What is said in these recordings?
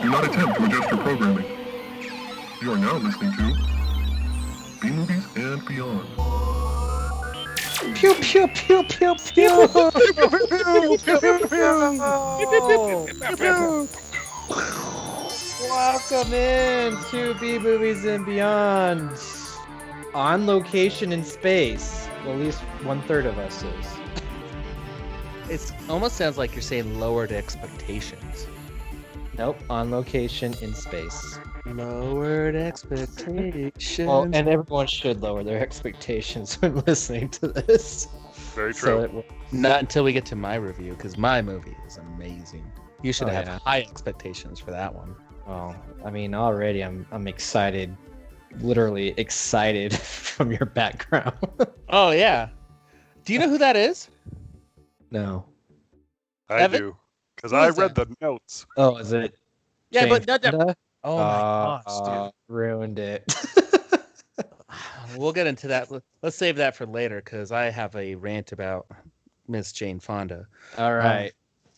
Do not attempt to adjust your programming. You are now listening to B-Movies and Beyond. Pew pew pew pew pew. Welcome in to B Movies and Beyond. On location in space. Well, at least 1/3 of us is. It almost sounds like you're saying lowered expectations. Nope, on location in space. Lowered expectations. Well, and everyone should lower their expectations when listening to this. Very true. So Not until we get to my review, because my movie is amazing. You should have yeah. high expectations for that one. Well, I mean, already I'm excited, literally excited from your background. Oh, yeah. Do you know who that is? No. I Evan? do. Because Who I is read that? the notes. Oh, is it? Yeah, Jane but Fonda? oh my gosh, Ruined it. dude. We'll get into that. Let's save that for later, because I have a rant about Miss Jane Fonda. All right.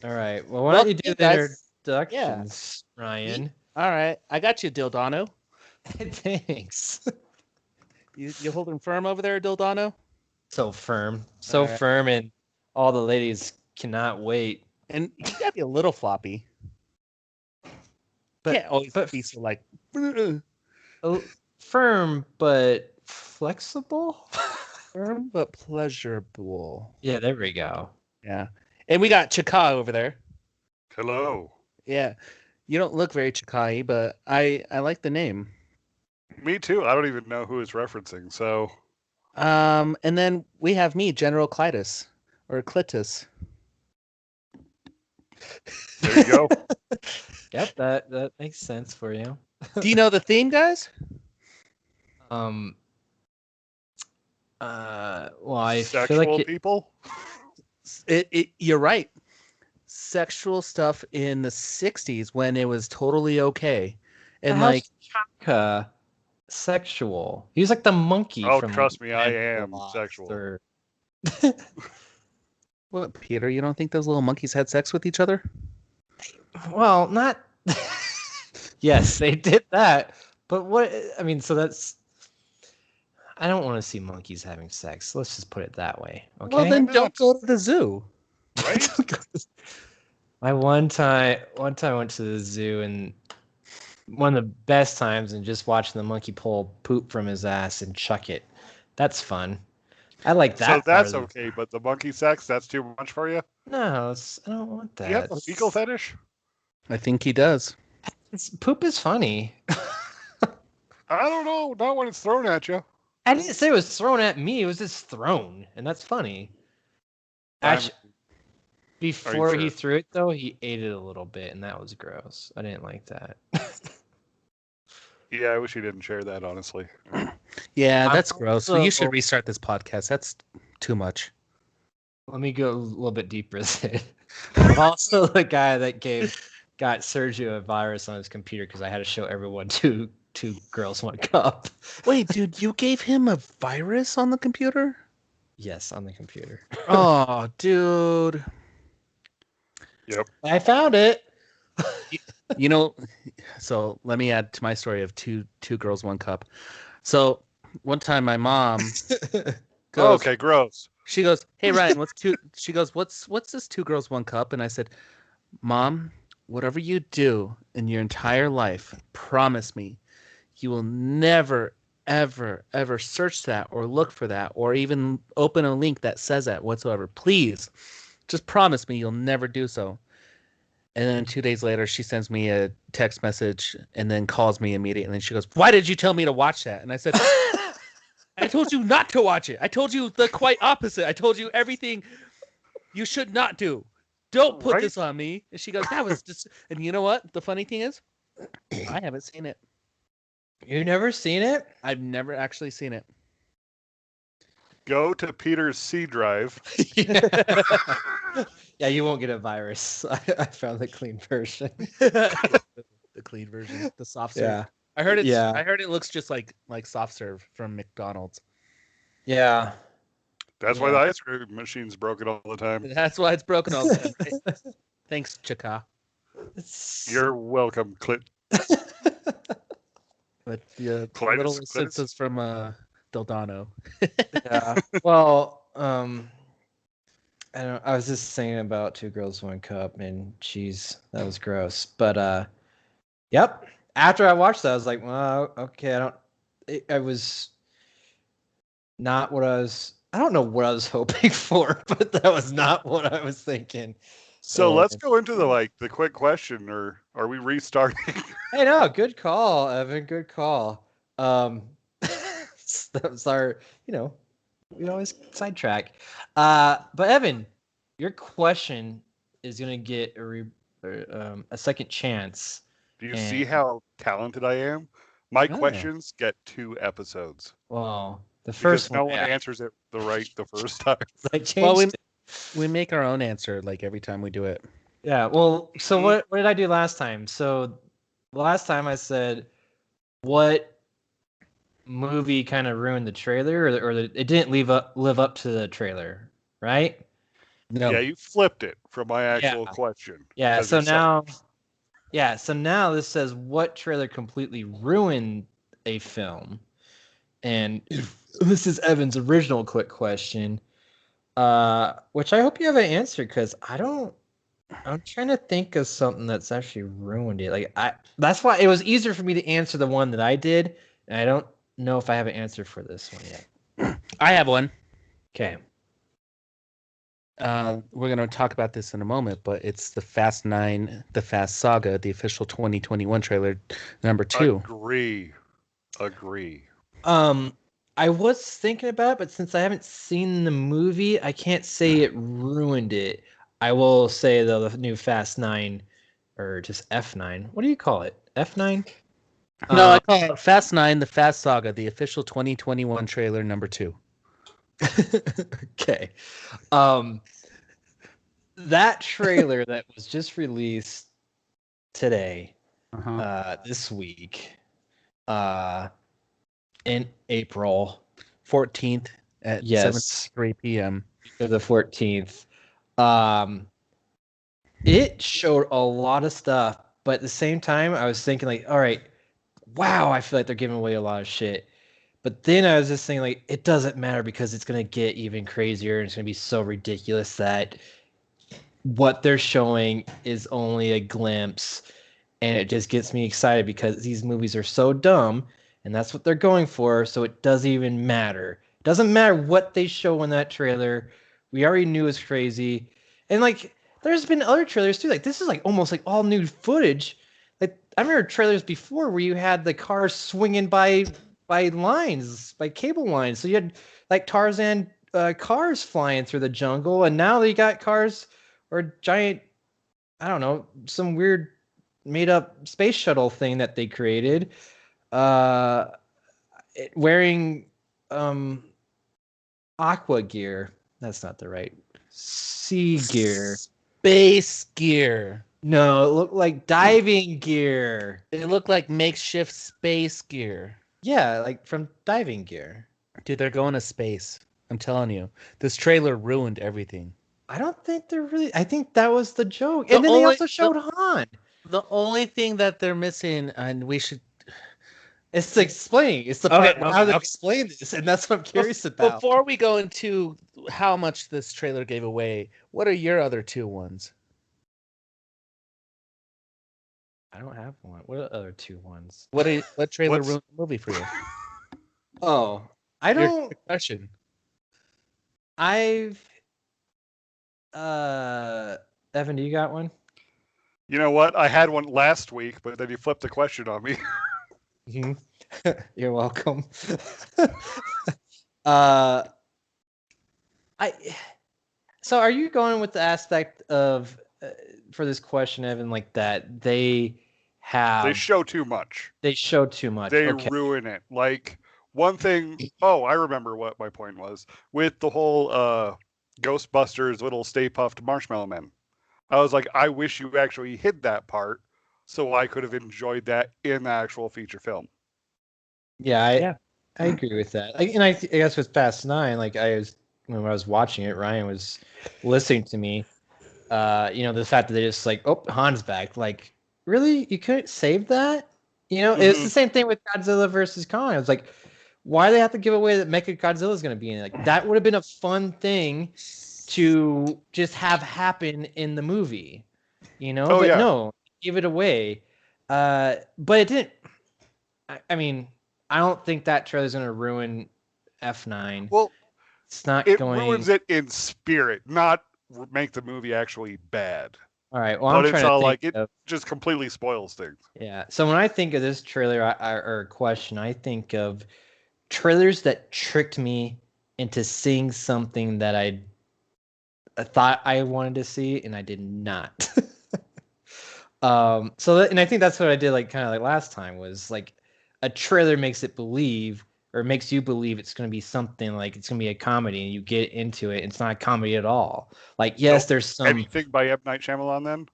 All right. Well, why don't you do hey, the guys. introductions, Ryan? All right, I got you, Dildano. Thanks. You holding firm over there, Dildano? So firm. So All right. firm, and all the ladies cannot wait. And you gotta be a little floppy. But, Can't always but be so like. firm, but flexible? Firm but pleasurable. Yeah, there we go. Yeah. And we got Chaka over there. Hello. Yeah. You don't look very Chikai, but I like the name. Me too. I don't even know who it's referencing. So And then we have me, General Clitus. Or Clitus. there you go. Yep, that makes sense for you. Do you know the theme, guys? Well, I Sexual feel like people. You're right. Sexual stuff in the 60s when it was totally okay. And how's like Chaka sexual. He was like the monkey Oh, from trust me, I Red am Lost sexual. or- what, Peter, you don't think those little monkeys had sex with each other? Well, not. Yes, they did that. But what? I mean, so that's. I don't want to see monkeys having sex. Let's just put it that way. Okay. Well, then Why don't not? go to the zoo. Right? My one time I went to the zoo, and one of the best times, and just watching the monkey pull poop from his ass and chuck it. That's fun. I like that. So that's part of okay, but the monkey sex, that's too much for you? No, I don't want that. Do you have a fecal fetish? I think he does. Poop is funny. I don't know. Not when it's thrown at you. I didn't say it was thrown at me. It was just thrown, and that's funny. Actually, before he sure? threw it, though, he ate it a little bit, and that was gross. I didn't like that. Yeah, I wish you didn't share that, honestly. Yeah, I'm that's gross. So you also- should restart this podcast. That's too much. Let me go a little bit deeper. I'm also the guy that got Sergio a virus on his computer because I had to show everyone two girls, one cup. Wait, dude, you gave him a virus on the computer? Yes, on the computer. Oh, dude. Yep. I found it. You know, so let me add to my story of two girls, one cup. So one time my mom goes, Okay, gross. she goes, "Hey Ryan, what's two?" She goes, "What's this 2 girls, 1 cup?" And I said, "Mom, whatever you do in your entire life, promise me, you will never, ever, ever search that or look for that or even open a link that says that whatsoever. Please, just promise me you'll never do so." And then 2 days later, she sends me a text message and then calls me immediately. And then she goes, "Why did you tell me to watch that?" And I said, "I told you not to watch it. I told you the quite opposite. I told you everything you should not do. Don't put Right? this on me." And she goes, "That was just..." And you know what? The funny thing is, I haven't seen it. You never seen it? I've never actually seen it. Go to Peter's C drive. Yeah, you won't get a virus. I found the clean version. The clean version, the soft serve. Yeah. I heard it's. Yeah. I heard it looks just like soft serve from McDonald's. Yeah. That's why the ice cream machine's broken all the time. That's why it's broken all the time. Right? Thanks, Chaka. You're welcome, Clint. But the Cletus- little Cletus? assistance from Dildano. Yeah. Well, I don't. I was just thinking about Two Girls, One Cup, and that was gross. But yep. After I watched that, I was like, well, okay. I was not what I was. I don't know what I was hoping for, but that was not what I was thinking. So And- let's go into the quick question, or are we restarting? Hey, no, good call, Evan. Good call. That was our, we always sidetrack. But Evan, your question is gonna get a second chance. Do you see how talented I am? My questions get 2 episodes. Well, the Because first no one one answers it the first time. I changed Well, it. we make our own answer like every time we do it. Yeah. Well, so what did I do last time? So last time I said, what movie kind of ruined the trailer, it didn't live up to the trailer, right? No. Yeah, you flipped it from my actual question. Yeah. 'cause So you said- now this says what trailer completely ruined a film, and this is Evan's original quick question, which I hope you have an answer because I'm trying to think of something that's actually ruined it. That's why it was easier for me to answer the one that I did, and I don't know if I have an answer for this one yet. I have one. Okay. We're going to talk about this in a moment, but it's the Fast Saga, the official 2021 trailer, number 2. Agree. I was thinking about it, but since I haven't seen the movie, I can't say it ruined it. I will say though, the new Fast 9, or just F9. What do you call it? F9? No, I call it Fast 9, the Fast Saga, the official 2021 trailer, number 2. Okay. That trailer that was just released today, this week, in April 14th at 7:03 p.m. The 14th. It showed a lot of stuff, but at the same time, I was thinking like, all right, wow, I feel like they're giving away a lot of shit. But then I was just thinking like, it doesn't matter because it's gonna get even crazier and it's gonna be so ridiculous that what they're showing is only a glimpse, and it just gets me excited because these movies are so dumb, and that's what they're going for. So it doesn't even matter. It doesn't matter what they show in that trailer. We already knew it's crazy, and like there's been other trailers too. Like this is like almost like all new footage. Like I remember trailers before where you had the cars swinging by cable lines. So you had like Tarzan cars flying through the jungle, and now they got cars or giant, I don't know, some weird made up space shuttle thing that they created, wearing aqua gear. That's not the right sea gear. Space gear. No, it looked like diving gear. It looked like makeshift space gear. Yeah, like from diving gear. Dude, they're going to space. I'm telling you. This trailer ruined everything. I don't think they're really. I think that was the joke. And then they also showed Han. The only thing that they're missing, and we should. It's explaining. It's the part how to explain this, and that's what I'm curious about. Before we go into how much this trailer gave away, what are your other 2 ones? I don't have one. What are the other 2 ones? What trailer ruined the movie for you? Oh, I don't. Your question. I've. Evan, do you got one? You know what? I had one last week, but then you flipped the question on me. You're welcome. So are you going with the aspect of for this question, Evan, like that they show too much. They show too much. They ruin it. Like one thing. Oh, I remember what my point was with the whole Ghostbusters little Stay Puffed Marshmallow Men. I was like, I wish you actually hid that part so I could have enjoyed that in the actual feature film. Yeah, I agree with that. I guess with Fast 9, like when I was watching it, Ryan was listening to me, The fact that they just like, oh, Han's back. Like, really? You couldn't save that? It's the same thing with Godzilla versus Kong. It's like, why do they have to give away that Mecha Godzilla is going to be in it? Like, that would have been a fun thing to just have happen in the movie, Oh, but yeah. no, give it away. But it didn't. I mean, I don't think that trailer is going to ruin F9. Well, it's not it going. ruins it in spirit, not make the movie actually bad. All right. Well, But I'm it's trying to all think like it of, just completely spoils things. yeah. So when I think of this trailer or question, I think of trailers that tricked me into seeing something that I thought I wanted to see and I did not. And I think that's what I did kind of last time was like a trailer makes it believe or makes you believe it's going to be something like it's going to be a comedy and you get into it. It's not a comedy at all. Like, yes, there's some Anything by M. Night Shyamalan then?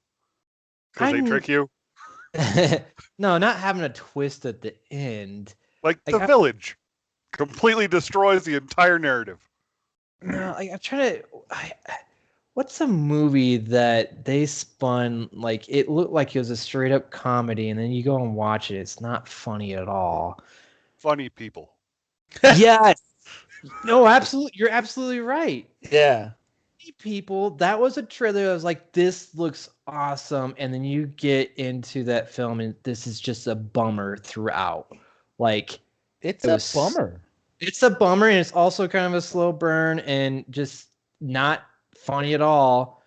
Because they trick you? No, not having a twist at the end. Like The Village completely destroys the entire narrative. No, I'm trying to. What's a movie that they spun like it looked like it was a straight up comedy, and then you go and watch it, it's not funny at all. Funny People. Yes. No, absolutely. You're absolutely right. Yeah. Funny People. That was a trailer that was like, this looks awesome, and then you get into that film, and this is just a bummer throughout. Like, it's a bummer. It's a bummer, and it's also kind of a slow burn, and just not funny at all.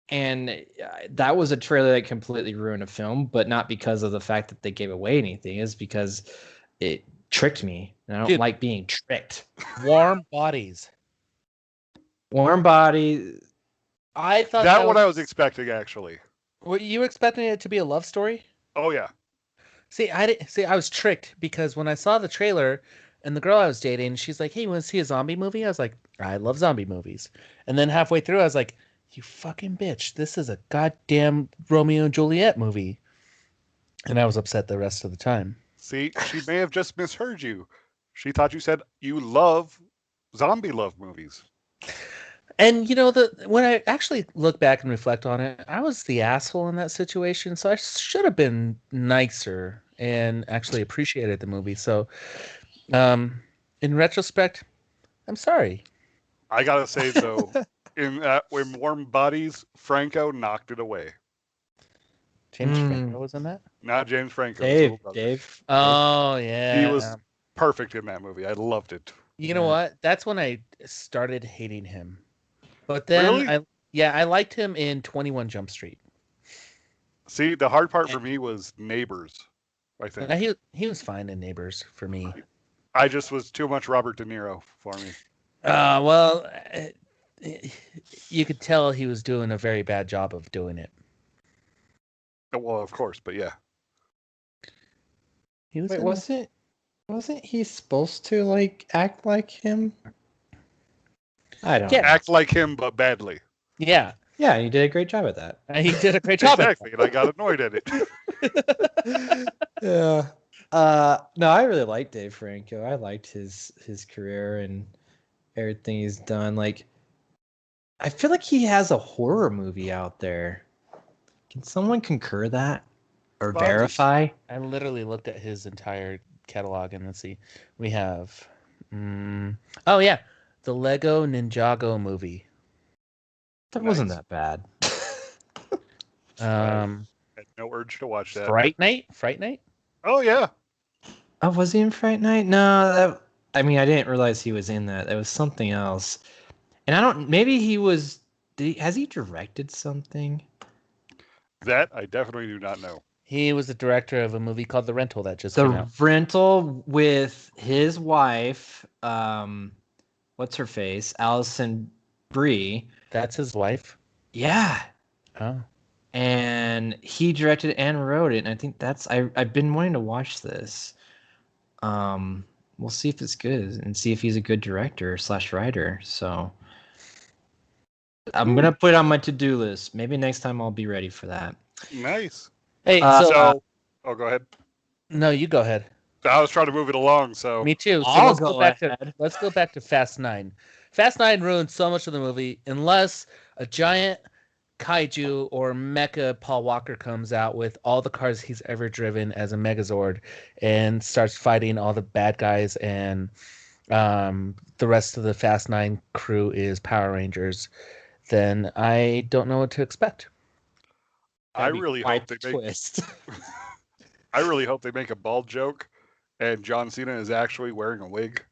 And that was a trailer that completely ruined a film, but not because of the fact that they gave away anything. It's because it tricked me, and I don't like being tricked. Warm Bodies. Warm Body. I thought that what I was expecting, actually. Were you expecting it to be a love story? Oh yeah. I was tricked because when I saw the trailer and the girl I was dating, she's like, "Hey, you want to see a zombie movie?" I was like, "I love zombie movies." And then halfway through, I was like, "You fucking bitch! This is a goddamn Romeo and Juliet movie." And I was upset the rest of the time. See, she may have just misheard you. She thought you said you love zombie love movies. And when I actually look back and reflect on it, I was the asshole in that situation, so I should have been nicer and actually appreciated the movie. So, in retrospect, I'm sorry. I gotta say though, in Warm Bodies, Franco knocked it away. James Franco was in that? Not James Franco. Dave. Oh yeah, he was perfect in that movie. I loved it. You know what? That's when I started hating him. But then, really? I liked him in 21 Jump Street. See, the hard part for me was Neighbors, I think. He was fine in Neighbors for me. I just was too much Robert De Niro for me. Well, you could tell he was doing a very bad job of doing it. Well, of course, but yeah. He was. Wait, wasn't he supposed to act like him? I don't know. Act like him, but badly. Yeah. Yeah, he did a great job at that. He did a great job exactly, and I got annoyed at it. Yeah. No, I really liked Dave Franco. I liked his career and everything he's done. I feel like he has a horror movie out there. Can someone concur that or verify? I literally looked at his entire catalog and let's see. We have oh yeah, the Lego Ninjago movie. That wasn't that bad. I had no urge to watch that. Fright Night? Oh yeah. Oh, was he in Fright Night? No, I didn't realize he was in that. That was something else. And maybe he was, has he directed something? That I definitely do not know. He was the director of a movie called The Rental that just came out. The Rental with his wife, what's her face? Alison Brie. That's his wife? Yeah. Oh. And he directed and wrote it, and I think I've been wanting to watch this. We'll see if it's good and see if he's a good director / writer. So I'm gonna put it on my to-do list. Maybe next time I'll be ready for that. Nice. Hey, go ahead. No, you go ahead. I was trying to move it along, so me too. So let's go back to Fast 9. Fast 9 ruined so much of the movie unless a giant kaiju or mecha Paul Walker comes out with all the cars he's ever driven as a Megazord and starts fighting all the bad guys, and the rest of the Fast 9 crew is Power Rangers, then I don't know what to expect. I That'd be really quite hope they the make. twist. I really hope they make a bald joke, and John Cena is actually wearing a wig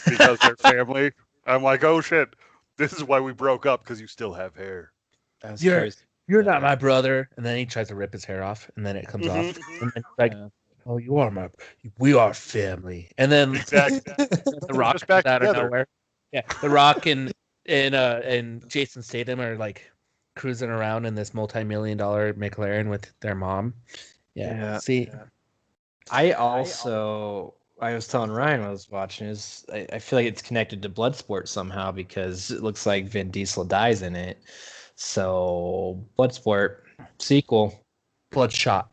because they're family. I'm like, oh shit, this is why we broke up, because you still have hair. That was You're crazy. you're not my brother, and then he tries to rip his hair off, and then it comes off, and then like, Yeah. oh, we are family, and then Exactly. The Rock Just back comes out of together. nowhere. Yeah, The Rock and Jason Statham are like cruising around in this multi-million-dollar McLaren with their mom. Yeah. See, I was telling Ryan when I was watching is I feel like it's connected to Bloodsport somehow because it looks like Vin Diesel dies in it. So Bloodsport sequel. Bloodshot.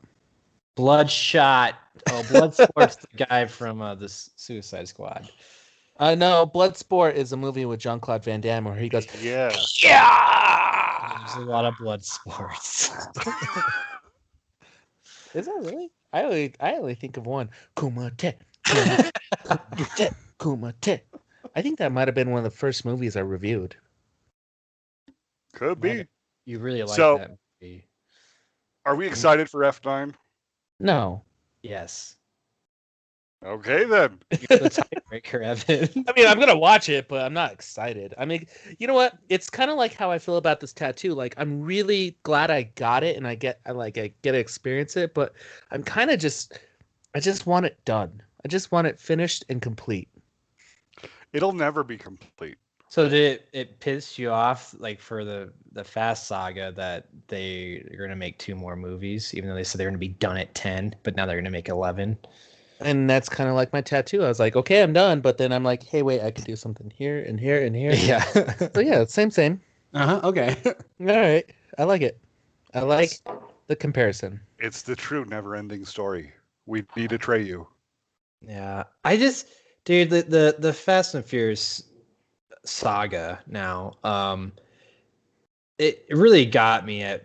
Bloodshot. Oh, Bloodsport's the guy from the Suicide Squad. No, Bloodsport is a movie with Jean-Claude Van Damme where he goes, Yeah. yeah. There's a lot of blood sports. Is that really? I only think of one. Kumite. Kumite. Kumite. I think that might have been one of the first movies I reviewed. Could be. You really like So- that movie. Are we excited for F9? No. Yes. Okay, then. You're the tiebreaker, Evan. I mean, I'm gonna watch it, but I'm not excited. I mean, you know what? It's kind of like how I feel about this tattoo. Like, I'm really glad I got it, and I get to experience it. But I'm kind of I just want it done. I just want it finished and complete. It'll never be complete. So did it piss you off, like for the Fast Saga, that they're gonna make 2 more movies, even though they said they're gonna be done at 10, but now they're gonna make 11? And that's kind of like my tattoo. I was like, okay, I'm done. But then I'm like, hey, wait, I could do something here and here and here. Yeah. So yeah, same. Okay. All right. I like it. I like the comparison. It's the true never-ending story. We need to tray you. Yeah. I just, dude, the Fast and Furious saga now, it really got me at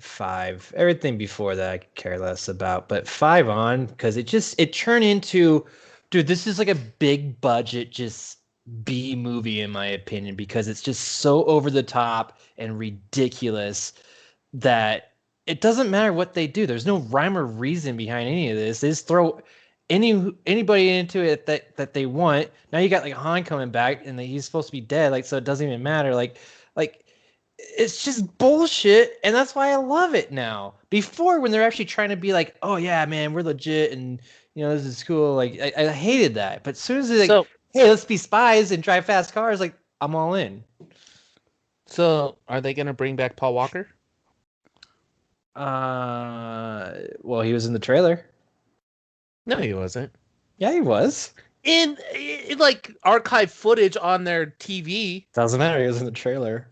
5. Everything before that I could care less about, but 5 on, because it turned into, dude, this is like a big budget just B movie in my opinion, because it's just so over the top and ridiculous that it doesn't matter what they do. There's no rhyme or reason behind any of this. They just throw anybody into it that they want. Now you got like Han coming back and he's supposed to be dead, like, so it doesn't even matter. Like it's just bullshit, and that's why I love it now. Before, when they're actually trying to be like, oh yeah, man, we're legit, and you know, this is cool. Like I hated that, but as soon as they're like, hey, let's be spies and drive fast cars, like, I'm all in. So are they gonna bring back Paul Walker? Well, he was in the trailer. No, he wasn't. Yeah, he was. In like archive footage on their TV. Doesn't matter. He was in the trailer.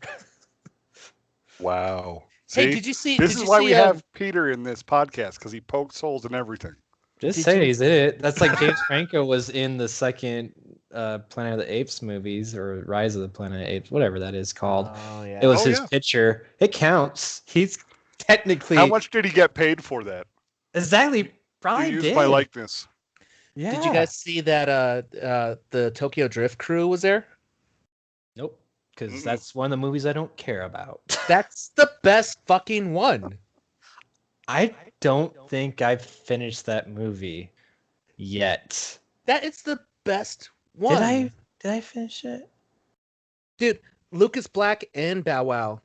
Wow. Hey, See? did you see? This did is you why see, we have Peter in this podcast, because he pokes holes in everything. Just Did say you- he's in it. That's like James Franco was in the second Planet of the Apes movies, or Rise of the Planet of the Apes, whatever that is called. Oh yeah. It was Oh, his yeah. picture. It counts. He's technically How much did he get paid for that? exactly To probably use did. my likeness. Yeah. Did you guys see that the Tokyo Drift crew was there? Nope. Because Mm-mm. that's one of the movies I don't care about. That's the best fucking one. I don't think I've finished that movie yet. That is the best one. Did I finish it? Dude, Lucas Black and Bow Wow.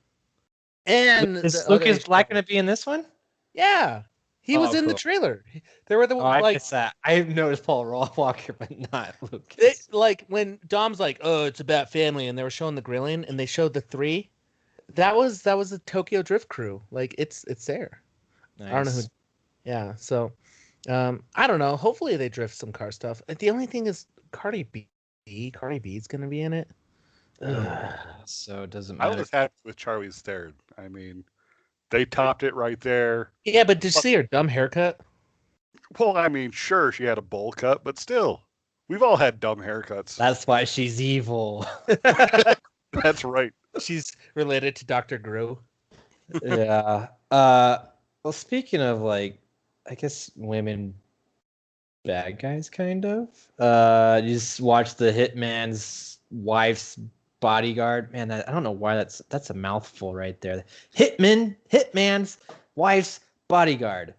And Is the other Lucas Black Asian going to be in this one? guy. Yeah. He was Oh, in the cool. trailer. There were the Oh, I like missed that. I've noticed Paul Walker, but not Lucas. like when Dom's like, "Oh, it's about family," and they were showing the grilling, and they showed the 3. That was the Tokyo Drift crew. Like it's there. Nice. I don't know who. Yeah. So, I don't know. Hopefully they drift some car stuff. The only thing is Cardi B. Cardi B's gonna be in it. Ugh. So it doesn't I matter. was happy with Charlie's Theron. I mean, they topped it right there. Yeah, but did you see her dumb haircut? Well, I mean, sure, she had a bowl cut, but still, we've all had dumb haircuts. That's why she's evil. That's right. She's related to Dr. Gru. Yeah. Well, speaking of like, I guess women bad guys, kind of. You just watch the Hitman's wife's bodyguard. Man, I don't know why that's a mouthful right there. Hitman's wife's bodyguard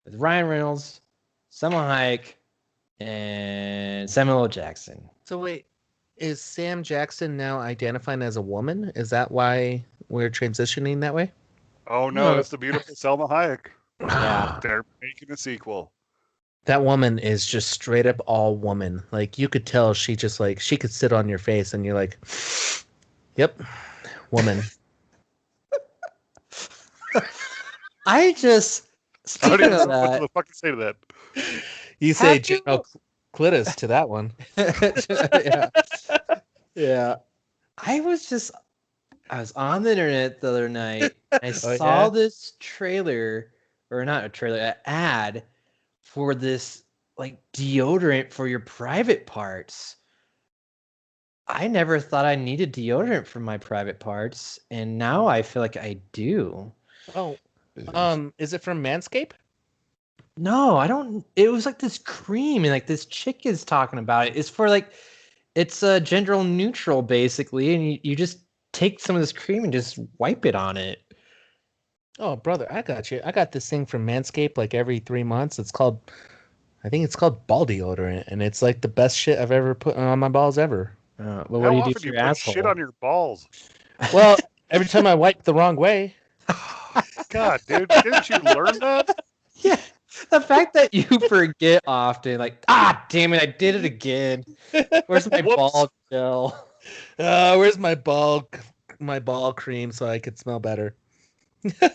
with Ryan Reynolds, Selma Hayek, and Samuel L. Jackson. So wait, is Sam Jackson now identifying as a woman? Is that why we're transitioning that way? Oh no, No. it's the beautiful Selma Hayek. Yeah. They're making a sequel. That woman is just straight up all woman. Like you could tell she just like she could sit on your face and you're like, yep, woman. I just I don't speaking even of know what that. the fuck to say to that. You say Have you- General Clitus to that one. yeah. Yeah. I was on the internet the other night. I saw yeah? this trailer, or not a trailer, an ad for this like deodorant for your private parts. I never thought I needed deodorant for my private parts, and now I feel like I do. Oh, is it from Manscaped? No, I don't. It was like this cream, and like this chick is talking about it. It's for like, it's gender neutral basically, and you just take some of this cream and just wipe it on it. Oh, brother, I got you. I got this thing from Manscaped like every 3 months. I think it's called ball deodorant, and it's like the best shit I've ever put on my balls ever. But what How do you do often for do you your put asshole? shit on your balls? Well, every time I wipe the wrong way. God, dude, didn't you learn that? Yeah, the fact that you forget often, like, damn it, I did it again. Where's my Whoops. ball gel? Where's my ball cream so I could smell better? I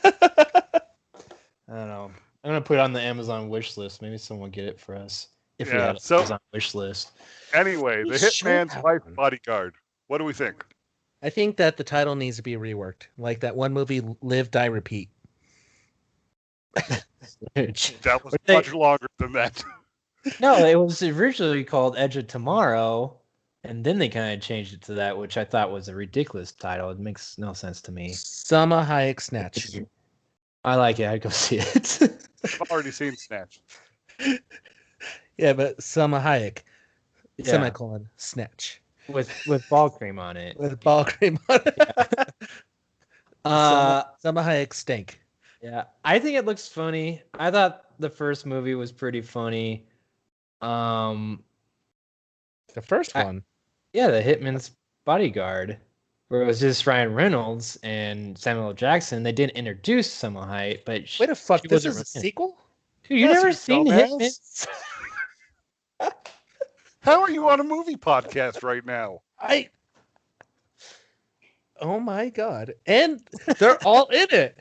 don't know. I'm gonna put it on the Amazon wish list. Maybe someone will get it for us if we Yeah, had an so- Amazon wish list. Anyway, We the should Hitman's have Wife one. Bodyguard. What do we think? I think that the title needs to be reworked, like that one movie, Live, Die, Repeat. That was But they- much longer than that. No, it was originally called Edge of Tomorrow, and then they kind of changed it to that, which I thought was a ridiculous title. It makes no sense to me. Selma Hayek Snatch. I like it. I'd go see it. I've already seen Snatch. Yeah, but Selma Hayek, Yeah, semicolon, Snatch. with ball cream on it. With ball cream on it. Uh, Selma Hayek stink. yeah, I think it looks funny. I thought the first movie was pretty funny. The first I- one. Yeah, the Hitman's Bodyguard, where it was just Ryan Reynolds and Samuel L. Jackson. They didn't introduce Selma Hayek, but Wait a fuck, she this wasn't is a really- sequel? Dude, you Yes, never you seen dumbass. Hitman? How are you on a movie podcast right now? Oh my god. And they're all in it.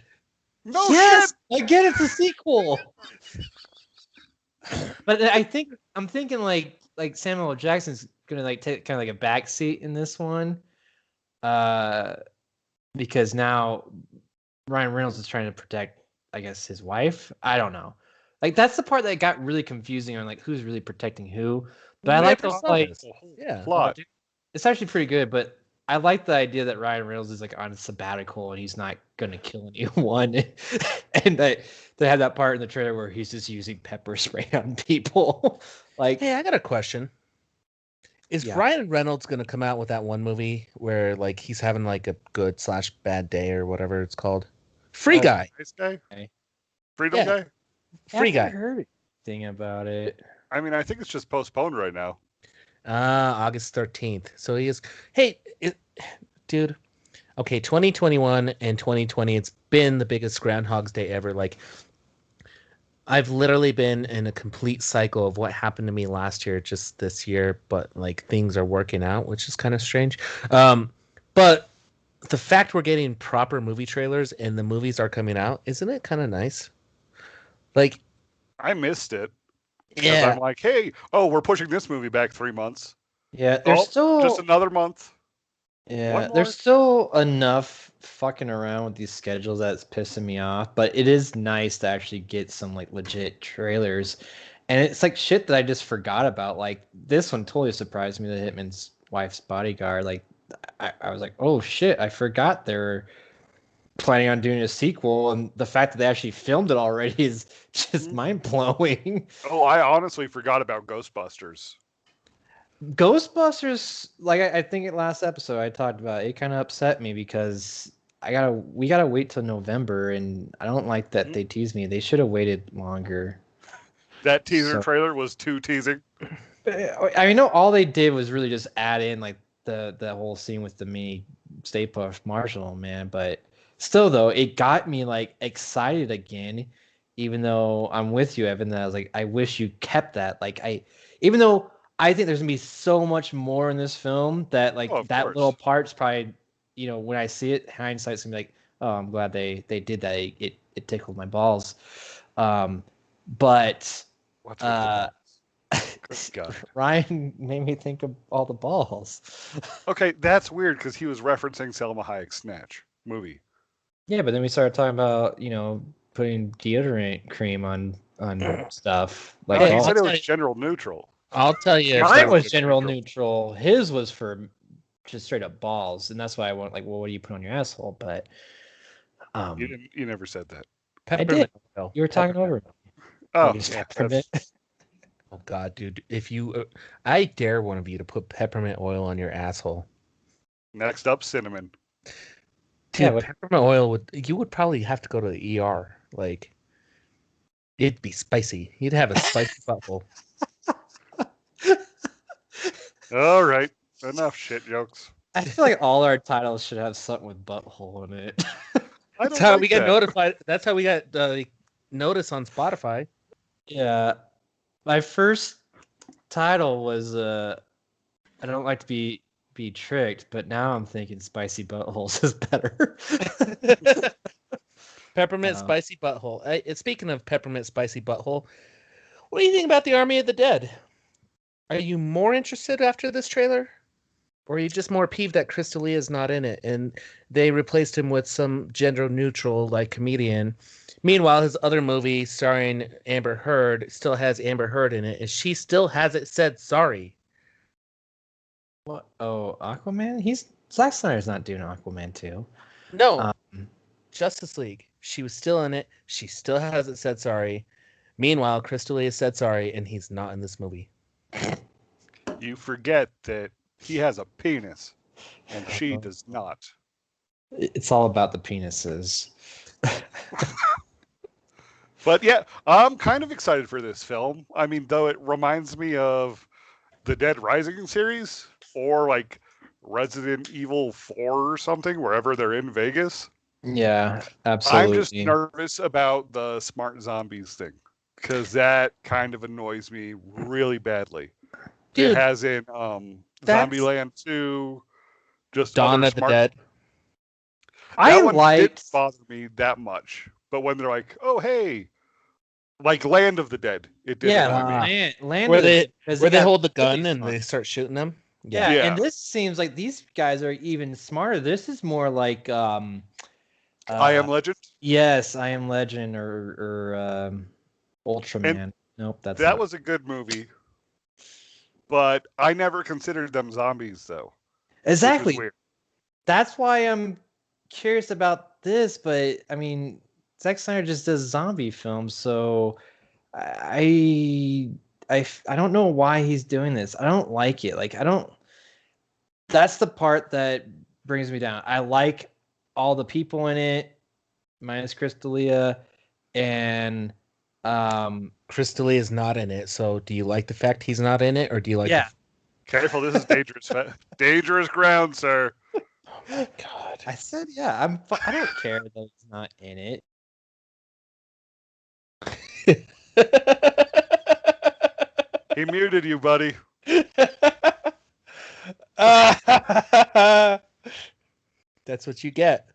No Yes, shit. I get it's a sequel. But I'm thinking like Samuel L. Jackson's gonna like take kind of like a back seat in this one, because now Ryan Reynolds is trying to protect, I guess, his wife. I don't know. Like that's the part that got really confusing on like who's really protecting who. But I We like never the saw like this. Yeah. Plot. it's actually pretty good, but I like the idea that Ryan Reynolds is like on a sabbatical and he's not gonna kill anyone, and they have that part in the trailer where he's just using pepper spray on people. Like, Hey, I got a question. Is Yeah. Ryan Reynolds gonna come out with that one movie where like he's having like a good/bad day or whatever it's called? Free Oh, Guy. Nice guy? Okay. Freedom Yeah. guy? Free I Guy. haven't heard anything about it. I mean, I think it's just postponed right now. August 13th. So he is. Hey, dude. Okay, 2021 and 2020. It's been the biggest Groundhog's Day ever. Like, I've literally been in a complete cycle of what happened to me last year, just this year. But like things are working out, which is kind of strange. But the fact we're getting proper movie trailers and the movies are coming out, isn't it kind of nice? Like, I missed it. Because yeah. I'm like, hey, we're pushing this movie back 3 months. Yeah, there's Oh, still just another month. yeah, one more? there's still enough fucking around with these schedules that's pissing me off. But it is nice to actually get some like legit trailers, and it's like shit that I just forgot about. Like this one totally surprised me. The Hitman's Wife's Bodyguard. Like I was like, oh shit, I forgot there were planning on doing a sequel, and the fact that they actually filmed it already is just mind blowing. Oh, I honestly forgot about Ghostbusters. Ghostbusters, like I think in last episode I talked about, it kind of upset me because we gotta wait till November, and I don't like that they teased me. They should have waited longer. That teaser trailer was too teasing. I know all they did was really just add in like the whole scene with the mini Stay Puft Marshmallow Man, but still though, it got me like excited again, even though I'm with you, Evan, that I was like, I wish you kept that. Even though I think there's gonna be so much more in this film that like that course. little part's probably, when I see it, hindsight's gonna be like, oh, I'm glad they did that. It tickled my balls. But What's with the balls? Good God. Ryan made me think of all the balls. Okay, that's weird because he was referencing Selma Hayek's Snatch movie. Yeah, but then we started talking about, putting deodorant cream on stuff. Like No, he balls. said it was general neutral. I'll tell you. Mine was general neutral. His was for just straight up balls, and that's why I went like, well, what do you put on your asshole? But You never said that. I did. You were talking over me. Oh, Yeah, oh God, dude! I dare one of you to put peppermint oil on your asshole. Next up, cinnamon. Dude, peppermint oil you would probably have to go to the ER. Like, it'd be spicy. You'd have a spicy butthole. All right, enough shit jokes. I feel like all our titles should have something with butthole in it. That's how we get notified. That's how we got notice on Spotify. Yeah, my first title was I don't like to be tricked, but now I'm thinking spicy buttholes is better. Peppermint spicy butthole. Speaking of peppermint spicy butthole, what do you think about the Army of the Dead? Are you more interested after this trailer? Or are you just more peeved that Chris D'Elia is not in it and they replaced him with some gender neutral like comedian? Meanwhile, his other movie starring Amber Heard still has Amber Heard in it, and she still hasn't said sorry. What? Oh, Aquaman? Zack Snyder's not doing Aquaman 2. No. Justice League. She was still in it. She still hasn't said sorry. Meanwhile, Chris D'Elia said sorry, and he's not in this movie. You forget that he has a penis, and she does not. It's all about the penises. But yeah, I'm kind of excited for this film. I mean, though it reminds me of the Dead Rising series or like Resident Evil 4 or something, wherever they're in Vegas. Yeah, absolutely. I'm just nervous about the smart zombies thing because that kind of annoys me really badly. Dude, it has in Zombieland 2, just Dawn of the Dead. That one didn't bother me that much, but when they're like, "Oh hey," like Land of the Dead, it did. Yeah, Land where they hold the gun and they start shooting them. Yeah, and this seems like these guys are even smarter. This is more like I Am Legend. Yes, I Am Legend or Ultraman. And nope, that was a good movie, but I never considered them zombies though. Exactly. That's why I'm curious about this, but I mean, Zack Snyder just does zombie films, so I don't know why he's doing this. I don't like it. Like that's the part that brings me down. I like all the people in it, minus Chris D'Elia, and Chris D'Elia is not in it. So do you like the fact he's not in it, or do you like? Yeah. Careful, this is dangerous. Dangerous ground, sir. Oh my God! I said, yeah. I don't care that he's not in it. He muted you, buddy. That's what you get.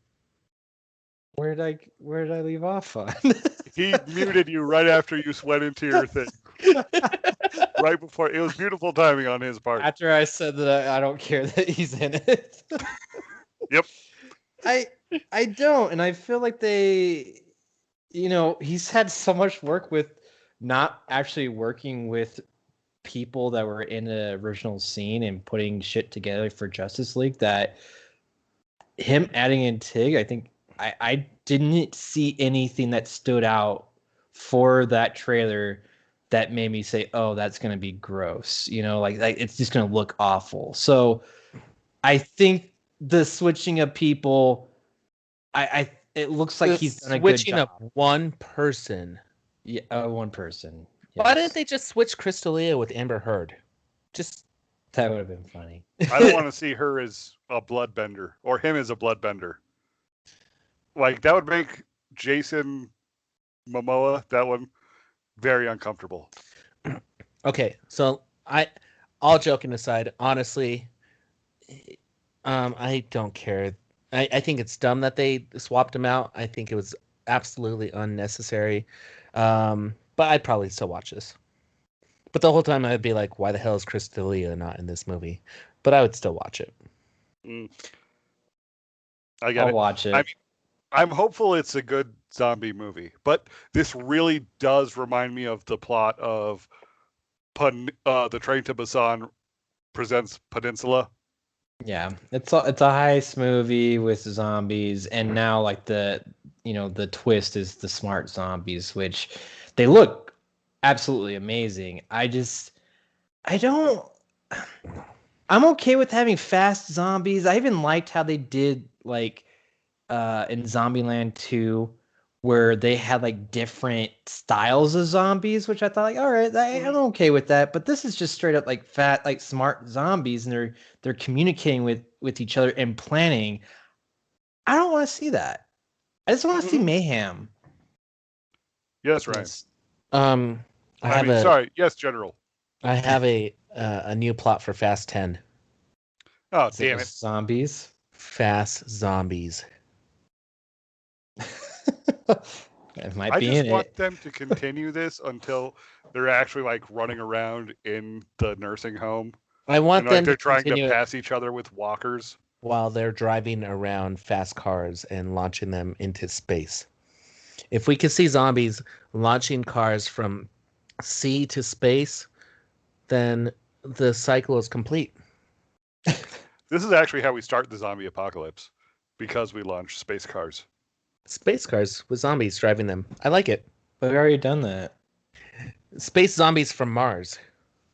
Where did I leave off on? He muted you right after you went into your thing. Right before. It was beautiful timing on his part. After I said that I don't care that he's in it. Yep. I don't, and I feel like they, he's had so much work with not actually working with people that were in the original scene and putting shit together for Justice League that him adding in Tig, I think I didn't see anything that stood out for that trailer that made me say, "Oh, that's gonna be gross." Like it's just gonna look awful. So I think the switching of people, it looks like he's done a good switching job. up one person. Yeah, one person. Why Yes. didn't they just switch Crystalia with Amber Heard? Just That would have been funny. I don't want to see her as a bloodbender or him as a bloodbender. Like that would make Jason Momoa, that one, very uncomfortable. okay. So all joking aside, honestly, I don't care. I think it's dumb that they swapped him out. I think it was absolutely unnecessary. But I'd probably still watch this. But the whole time I'd be like, why the hell is Crystalia not in this movie? But I would still watch it. I get I'll it. watch it. I'm hopeful it's a good zombie movie, but this really does remind me of the plot of the Train to Busan presents Peninsula. Yeah, it's a heist movie with zombies, and now like the twist is the smart zombies, which they look absolutely amazing. I'm okay with having fast zombies. I even liked how they did like in Zombieland 2, where they had like different styles of zombies, which I thought like, all right, I'm okay with that. But this is just straight up like fat, like smart zombies, and they're communicating with each other and planning. I don't want to see that. I just want to see mayhem. Yes, Ryan. Sorry. Yes, General. I have a new plot for Fast 10. Oh, damn it. Zombies. Fast Zombies. It might I be just in want it. them to continue this until they're actually like running around in the nursing home. I want and like them they're to trying to continue pass each other with walkers. while they're driving around fast cars and launching them into space. If we could see zombies launching cars from sea to space, then the cycle is complete. This is actually how we start the zombie apocalypse, because we launch space cars. Space cars with zombies driving them. I like it. But we've already done that. Space zombies from Mars.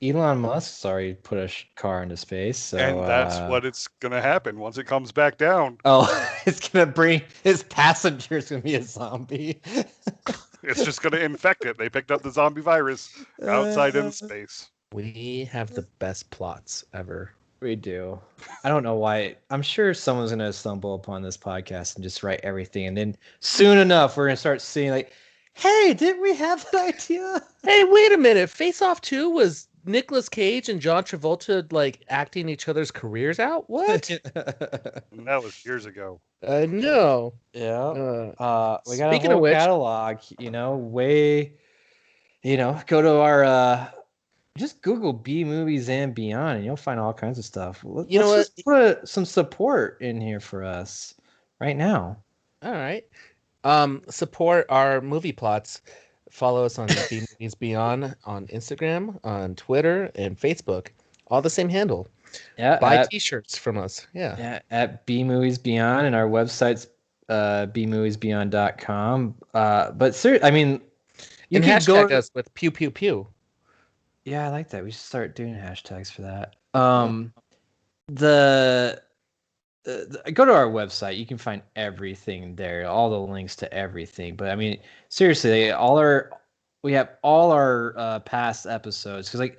Elon Musk's already put a car into space, so And that's what it's going to happen once it comes back down. Oh, it's gonna bring his passengers gonna be a zombie. It's just going to infect it. They picked up the zombie virus outside in space. We have the best plots ever. We do. I don't know why. I'm sure someone's gonna stumble upon this podcast and just write everything, and then soon enough, we're gonna start seeing like, "Hey, didn't we have that idea?" Hey, wait a minute. Face Off 2 was Nicolas Cage and John Travolta like acting each other's careers out? What? That was years ago. No. Yeah. We got a Speaking whole of which, catalog, go to our just Google B movies and beyond, and you'll find all kinds of stuff. Let's just put some support in here for us right now. All right. Support our movie plots. Follow us on B Movies Beyond on Instagram, on Twitter, and Facebook. All the same handle. Yeah. Buy T-shirts from us. Yeah. At B Movies Beyond, and our website's bmoviesbeyond.com. But seriously, I mean, you can hashtag us with pew pew pew. Yeah, I like that. We should start doing hashtags for that. Go to our website. You can find everything there, all the links to everything. But I mean, seriously, we have all our past episodes, because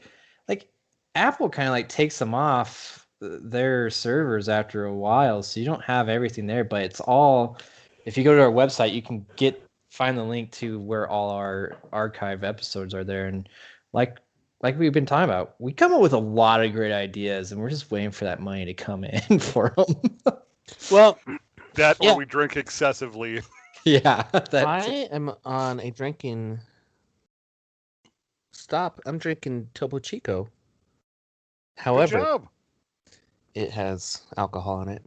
like Apple kind of like takes them off their servers after a while, so you don't have everything there. But it's all, if you go to our website, you can find the link to where all our archive episodes are there. And like we've been talking about, we come up with a lot of great ideas, and we're just waiting for that money to come in for them. Well, or we drink excessively. Yeah. I am on a drinking stop. I'm drinking Topo Chico. However, Good job. It has alcohol in it.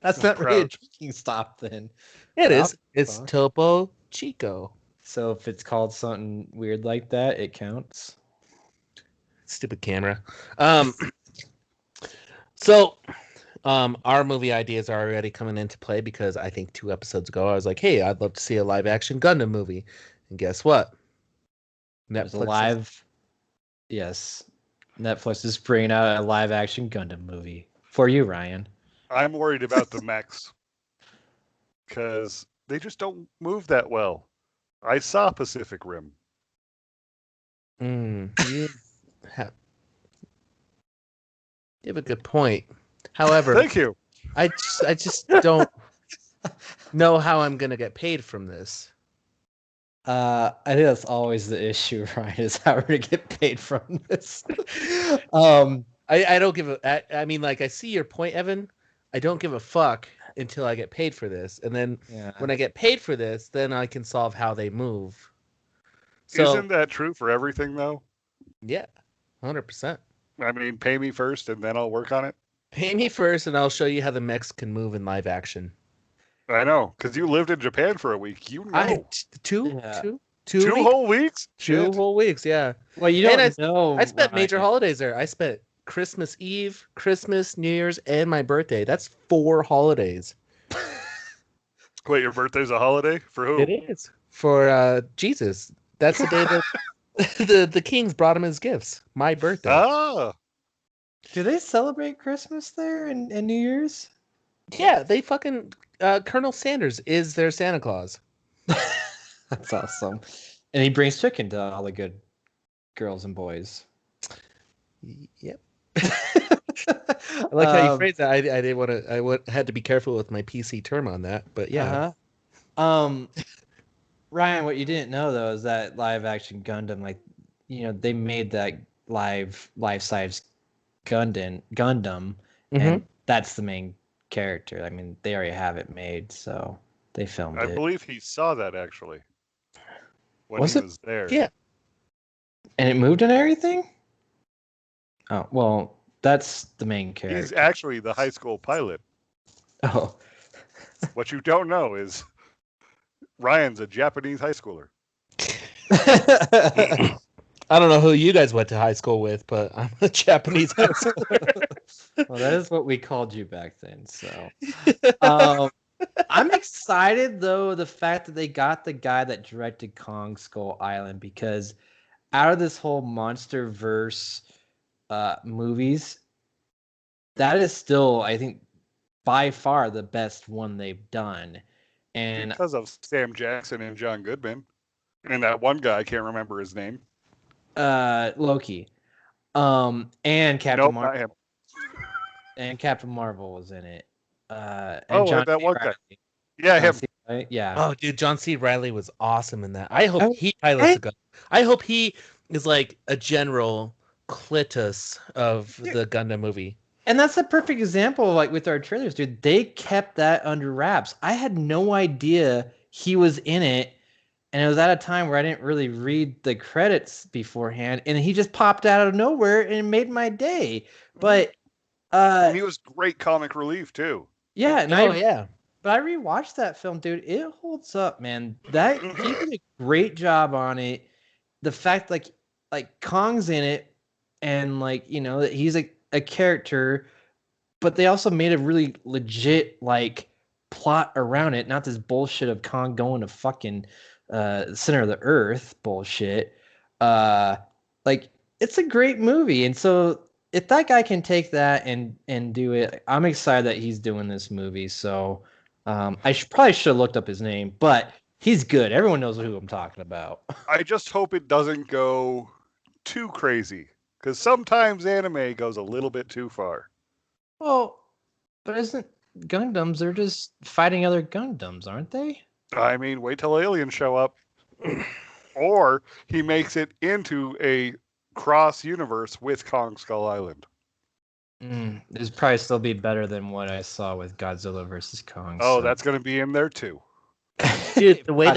That's not really a drinking stop then. It is. It's Topo Chico. So if it's called something weird like that, it counts. Stupid camera. So Our movie ideas are already coming into play because I think 2 episodes ago I was like, "Hey, I'd love to see a live action Gundam movie," and guess what? There's a Netflix. live. Yes, Netflix is bringing out a live action Gundam movie for you, Ryan. I'm worried about the mechs because they just don't move that well. I saw Pacific Rim. You have a good point. However, Thank you. I just don't know how I'm gonna get paid from this. I think that's always the issue, Ryan, is how we're gonna get paid from this. I don't give a. I mean, like, I see your point, Evan. I don't give a fuck until I get paid for this, and then when I get paid for this, then I can solve how they move. So, Isn't that true for everything, though? yeah, 100%. I mean, pay me first, and then I'll work on it. Pay me first, and I'll show you how the mechs can move in live action. I know, because you lived in Japan for a week. You know. Two Two whole weeks? 2 Shit. whole weeks, yeah. Well, you don't know. I spent major Ryan. holidays there. I spent Christmas Eve, Christmas, New Year's, and my birthday. That's 4 holidays. Wait, your birthday's a holiday? For who? It is for Jesus. That's the day that the kings brought him his gifts. My birthday. Ah, Do they celebrate Christmas there and New Year's? Yeah, they fucking Colonel Sanders is their Santa Claus. That's awesome. And he brings chicken to all the good girls and boys. Yep. I like how you phrased that. I didn't want to. Had to be careful with my PC term on that, but yeah. Ryan, what you didn't know though is that live action Gundam, like, they made that life size Gundam, and that's the main character. I mean, they already have it made, so they filmed I it. believe he saw that actually when Was he it? was there. Yeah. And it moved and everything? Oh, well, that's the main character. He's actually the high school pilot. Oh. What you don't know is Ryan's a Japanese high schooler. I don't know who you guys went to high school with, but I'm a Japanese high schooler. Well, that is what we called you back then. So, I'm excited though the fact that they got the guy that directed Kong Skull Island, because out of this whole MonsterVerse movies, that is still, I think, by far the best one they've done. And because of Sam Jackson and John Goodman, and that one guy, I can't remember his name. Loki, and Captain Nope, not Marvel, him. and Captain Marvel was in it. And Oh, John that C. one guy. Reilly. Yeah, John him. C. Reilly, yeah. Oh, dude, John C. Reilly was awesome in that. I hope he pilots a gun. I hope he is like a general Cletus of the Gundam movie. And that's a perfect example, like with our trailers, dude. They kept that under wraps. I had no idea he was in it, and it was at a time where I didn't really read the credits beforehand, and he just popped out of nowhere and it made my day. But And he was great comic relief too. yeah, and But I rewatched that film, dude. It holds up, man. That he did a great job on it. The fact, like Kong's in it, and he's a character, but they also made a really legit plot around it. Not this bullshit of Kong going to fucking center of the earth bullshit. It's a great movie, and so if that guy can take that and do it, I'm excited that he's doing this movie. So I probably should have looked up his name, but he's good. Everyone knows who I'm talking about. I just hope it doesn't go too crazy, because sometimes anime goes a little bit too far. Well, but isn't Gundams? They're just fighting other Gundams, aren't they? I mean, wait till aliens show up. Or he makes it into a cross universe with Kong Skull Island. This probably still be better than what I saw with Godzilla versus Kong. Oh, that's going to be in there too. Dude, the way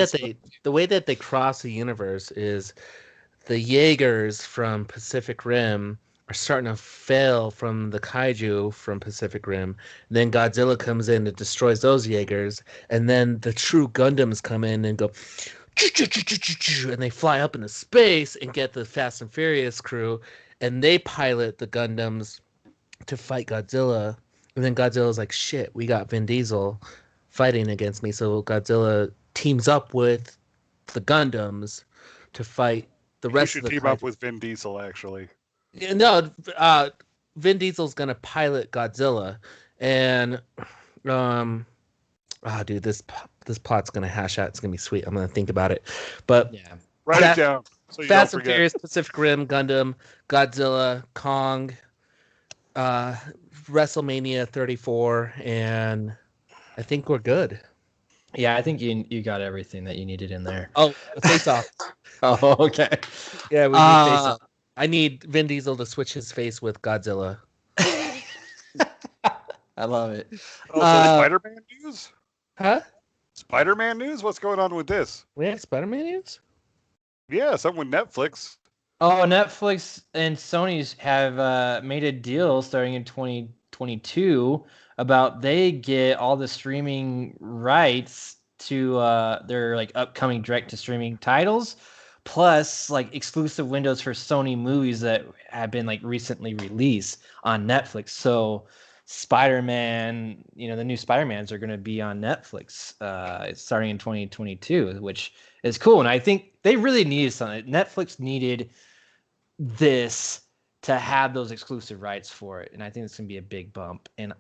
that they cross the universe is the Jaegers from Pacific Rim are starting to fail from the kaiju from Pacific Rim. Then Godzilla comes in and destroys those Jaegers, and then the true Gundams come in and go, and they fly up into space and get the Fast and Furious crew, and they pilot the Gundams to fight Godzilla. And then Godzilla's like, shit, we got Vin Diesel fighting against me. So Godzilla teams up with the Gundams to fight the You rest should of the team up Kaiju. with Vin Diesel, actually. Yeah, no, Vin Diesel's gonna pilot Godzilla, and dude, this plot's gonna hash out. It's gonna be sweet. I'm gonna think about it. But Yeah. Write Fast- it down so you Fast don't and forget. Furious, Pacific Rim, Gundam, Godzilla, Kong, WrestleMania 34, and I think we're good. Yeah, I think you got everything that you needed in there. Oh, Face Off. Oh, okay. Yeah, we need Face Off. I need Vin Diesel to switch his face with Godzilla. I love it. Oh, so Spider-Man news? Huh? Spider-Man news? What's going on with this? We have Spider-Man news? Yeah, something with Netflix. Oh, Netflix and Sony's have made a deal starting in 2022 about they get all the streaming rights to their like upcoming direct to streaming titles, plus like exclusive windows for Sony movies that have been like recently released on Netflix. So Spider-Man, the new Spider-Mans are going to be on Netflix starting in 2022, which is cool. And I think they really needed something. Netflix needed this to have those exclusive rights for it. And I think it's going to be a big bump. And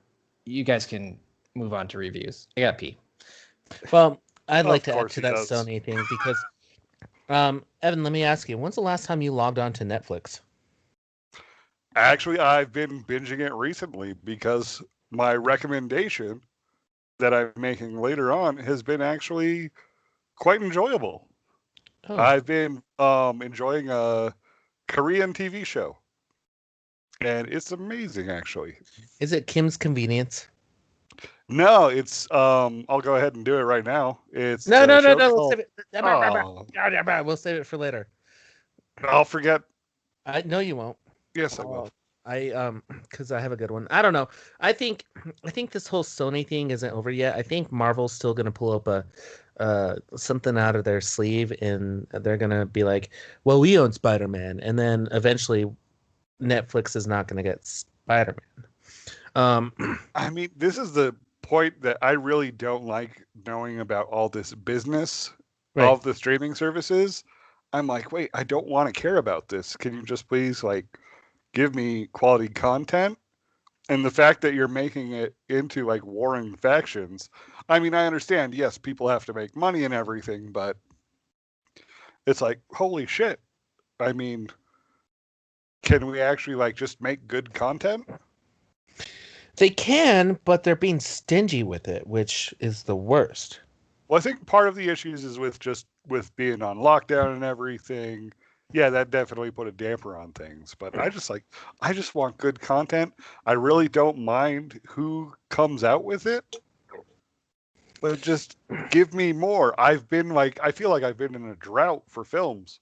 you guys can move on to reviews. I got pee. Well, I'd like Of to add course to he that does. Sony thing because, Evan, let me ask you, when's the last time you logged on to Netflix? Actually, I've been binging it recently because my recommendation that I'm making later on has been actually quite enjoyable. Oh, I've been enjoying a Korean TV show, and it's amazing, actually. is it Kim's Convenience? No, it's I'll go ahead and do it right now. It's No. a show We'll called- save it. Oh, We'll save it for later. I'll forget. No, you won't. Yes, I will. Because I have a good one. I don't know. I think this whole Sony thing isn't over yet. I think Marvel's still gonna pull up something out of their sleeve, and they're gonna be like, "Well, we own Spider-Man," and then eventually, Netflix is not gonna get Spider-Man. I mean, this is the point that I really don't like knowing about all this business Right. of the streaming services. I'm like, wait, I don't want to care about this. Can you just please give me quality content? And the fact that you're making it into like warring factions. I mean, I understand, yes, people have to make money and everything, but it's like, holy shit. I mean, can we actually just make good content? They can, but they're being stingy with it, which is the worst. Well, I think part of the issues is with being on lockdown and everything. Yeah, that definitely put a damper on things. But I just want good content. I really don't mind who comes out with it. But just give me more. I feel like I've been in a drought for films.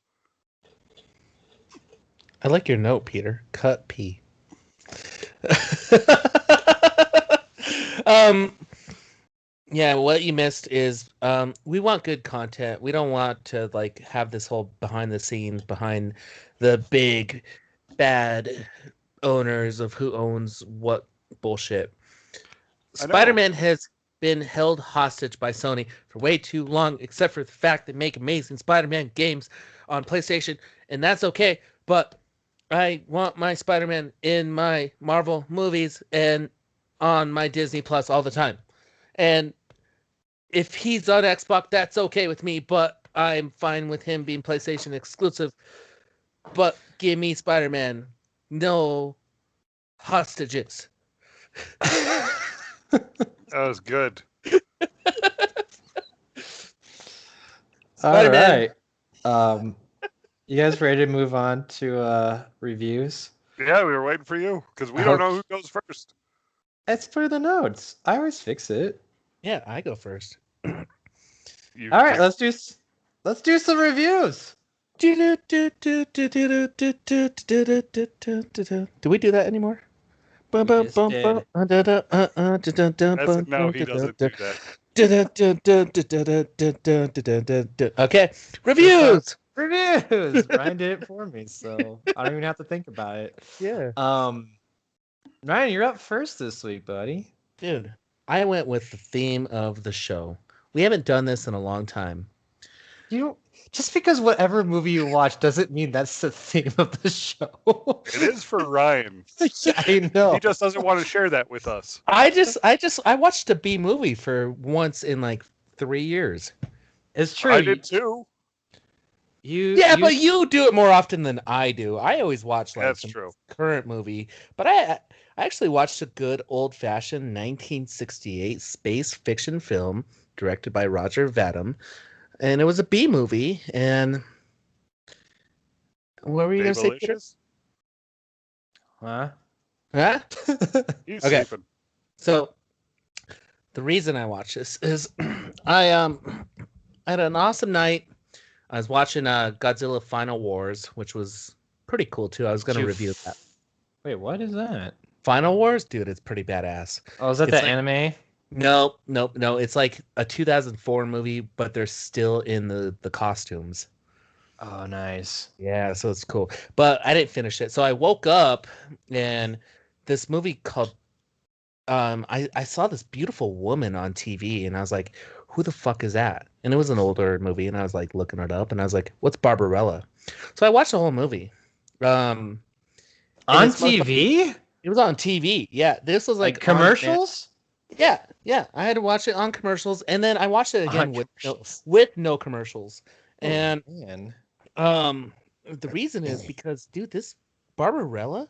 I like your note, Peter. Cut P. Yeah, what you missed is we want good content. We don't want to have this whole behind the scenes, behind the big bad owners of who owns what bullshit. I know. Spider-Man has been held hostage by Sony for way too long, except for the fact they make amazing Spider-Man games on PlayStation, and that's okay. But I want my Spider-Man in my Marvel movies and on my Disney Plus all the time. And if he's on Xbox, that's okay with me, but I'm fine with him being PlayStation exclusive. But give me Spider-Man. No hostages. That was good. All Spider-Man. right. You guys ready to move on to reviews? Yeah, we were waiting for you because we don't know who goes first. It's for the notes. I always fix it. Yeah, I go first. You All right, pick- let's do some reviews. Do we do that anymore? We just did. No, he doesn't do that. Okay, reviews. Reviews. Ryan did it for me, so I don't even have to think about it. Yeah. Ryan, you're up first this week, buddy. Dude, I went with the theme of the show. We haven't done this in a long time. You don't, just because whatever movie you watch doesn't mean that's the theme of the show. It is for Ryan. Yeah, I know. He just doesn't want to share that with us. I watched a B movie for once in like 3 years. It's true. I did too. But you do it more often than I do. I always watch like That's the true. current movie, but I actually watched a good old-fashioned 1968 space fiction film directed by Roger Vadim, and it was a B movie. And what were you going to say, Peter? Babelicious? Huh? Huh? He's Okay. sleeping. So the reason I watched this is I had an awesome night. I was watching Godzilla Final Wars, which was pretty cool too. I was going to review that. Wait, what is that? Final Wars, dude, it's pretty badass. Oh, is that It's the anime? No. It's like a 2004 movie, but they're still in the costumes. Oh, nice. Yeah, so it's cool. But I didn't finish it. So I woke up and this movie called I saw this beautiful woman on TV and I was like, who the fuck is that? And it was an older movie and I was like looking it up and I was like, what's Barbarella? So I watched the whole movie. On it's TV? It was on TV. Yeah, this was Like like commercials? Yeah. I had to watch it on commercials, and then I watched it again On with commercials. no commercials. Oh, And man. the reason is because, dude, this Barbarella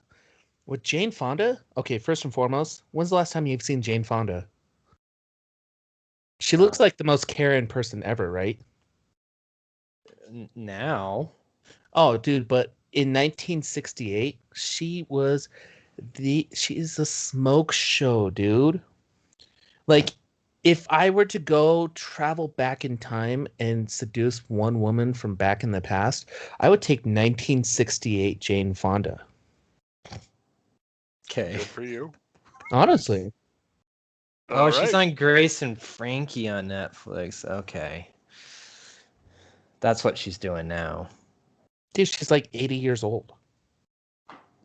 with Jane Fonda. Okay, first and foremost, when's the last time you've seen Jane Fonda? She looks like the most Karen person ever, right? Now. Oh, dude, but in 1968, she is a smoke show, dude. Like, if I were to go travel back in time and seduce one woman from back in the past, I would take 1968 Jane Fonda. Okay. Good for you. Honestly. Oh, All she's right. on Grace and Frankie on Netflix. Okay. That's what she's doing now. Dude, she's like 80 years old,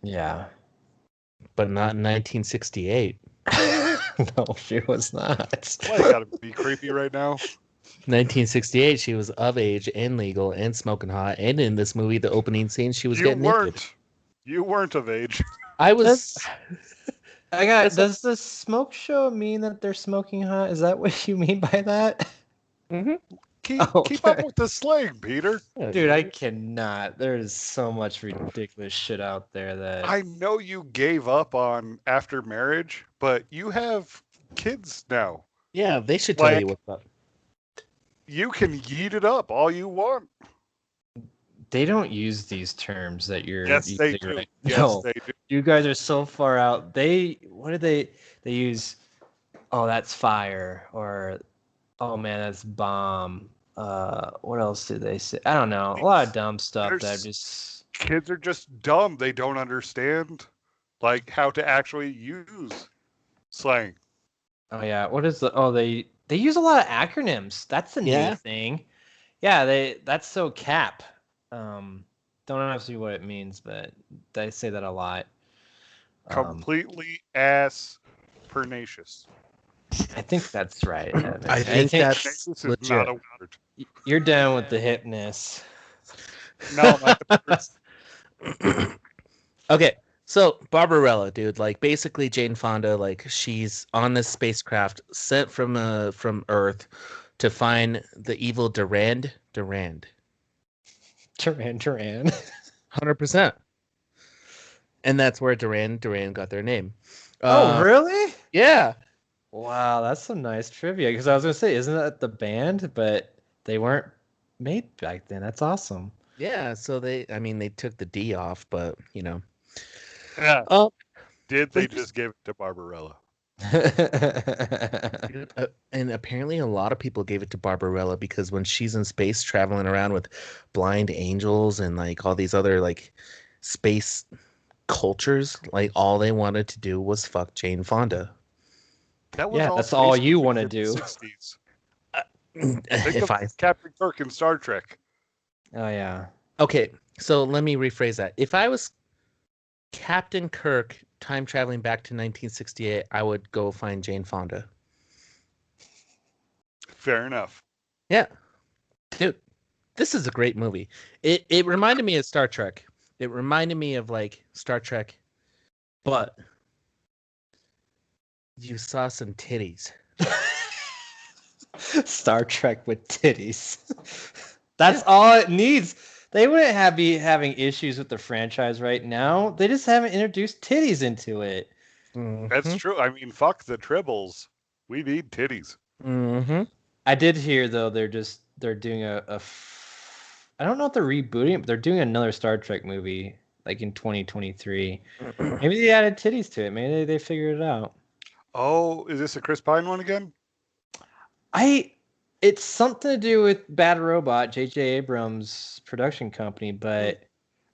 Yeah. but not in 1968. No, she was not. Why you gotta be creepy right now? 1968, she was of age and legal and smoking hot. And in this movie, the opening scene, she was You getting weren't. naked. You weren't of age. I was. Does the smoke show mean that they're smoking hot? Is that what you mean by that? Mhm. Keep up Okay. with the slang, Peter. Dude, I cannot. There is so much ridiculous shit out there that I know you gave up on after marriage, but you have kids now. Yeah, they should tell you Like- what's up. You can yeet it up all you want. they don't use these terms that you're Yes, they using do. right Yes, now. they do. You guys are so far out. What did they use? Oh, that's fire, or oh man, that's bomb. What else did they say? I don't know. A lot of dumb stuff that There's- just Kids are just dumb. They don't understand like how to actually use slang. oh yeah. What is the they use a lot of acronyms. That's the Yeah. new thing. Yeah, that's so cap. Don't know actually what it means, but they say that a lot. Completely ass pernicious. I think that's right. Evan. I think that's Pernicious is legit. not a word. You're down with the hipness. No, not the word. Okay, so Barbarella, dude, like basically Jane Fonda, like she's on this spacecraft sent from Earth to find the evil Durand. Duran. 100%. And that's where Duran got their name. Oh, really? Yeah. Wow, that's some nice trivia. Because I was gonna say, isn't that the band? But they weren't made back then. That's awesome. Yeah, so they took the D off, but you know. Yeah. Oh, Did they just give it to Barbarella? dude, and apparently a lot of people gave it to Barbarella because when she's in space traveling around with blind angels and like all these other like space cultures, like all they wanted to do was fuck Jane Fonda. That was Yeah, all that's all space you movies wanna in the do. 60s. Think If of I Captain Kirk in Star Trek. Oh yeah. Okay, so let me rephrase that. If I was Captain Kirk time traveling back to 1968, I would go find Jane Fonda. Fair enough. Yeah. Dude, this is a great movie. It reminded me of Star Trek. It reminded me of like Star Trek, but you saw some titties. Star Trek with titties. That's all it needs. They wouldn't be having issues with the franchise right now. They just haven't introduced titties into it. That's true. I mean, fuck the tribbles. We need titties. Mm-hmm. I did hear though they're doing I don't know if they're rebooting it, but they're doing another Star Trek movie like in 2023. Maybe they added titties to it. Maybe they figured it out. Oh, is this a Chris Pine one again? It's something to do with Bad Robot, J.J. Abrams' production company, but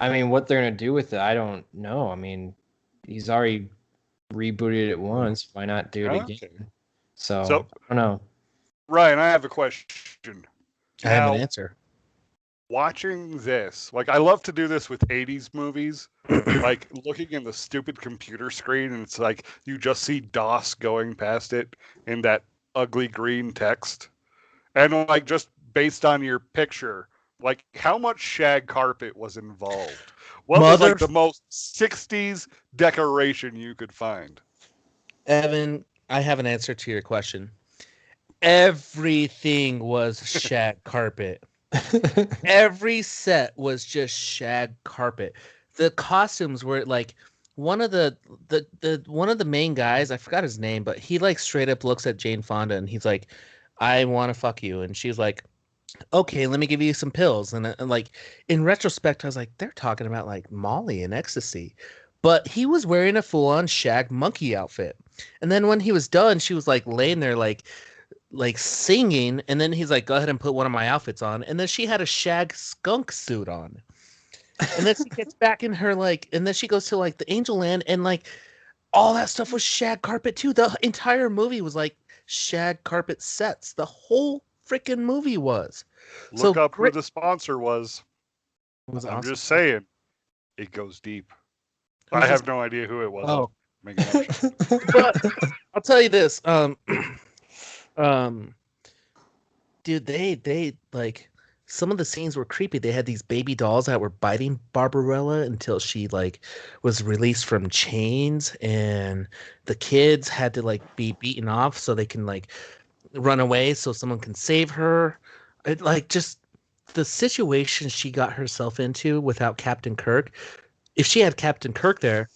I mean, what they're gonna do with it, I don't know. I mean, he's already rebooted it once. Why not do it again? So I don't know. Ryan, I have a question. I have an answer. Watching this, like I love to do this with 80s movies, like looking in the stupid computer screen and it's like you just see DOS going past it in that ugly green text. And like just based on your picture, like how much shag carpet was involved? What was like the most 60s decoration you could find? Evan, I have an answer to your question. Everything was shag carpet. Every set was just shag carpet. The costumes were like one of the one of the main guys, I forgot his name, but he like straight up looks at Jane Fonda and he's like, I want to fuck you. And she's like, okay, let me give you some pills. And like in retrospect, I was like, they're talking about like Molly and ecstasy. But he was wearing a full-on shag monkey outfit. And then when he was done, she was like laying there like singing, and then he's like, go ahead and put one of my outfits on. And then she had a shag skunk suit on. And then she gets back in her like, and then she goes to like the Angel Land, and like all that stuff was shag carpet too. The entire movie was like shag carpet sets. The whole freaking movie was. Look up who the sponsor was. I'm awesome. Just saying, it goes deep. I have no idea who it was. Oh. But I'll tell you this. Dude, they like some of the scenes were creepy. They had these baby dolls that were biting Barbarella until she like was released from chains, and the kids had to like be beaten off so they can like run away so someone can save her. It like just the situation she got herself into without Captain Kirk. If she had Captain Kirk there,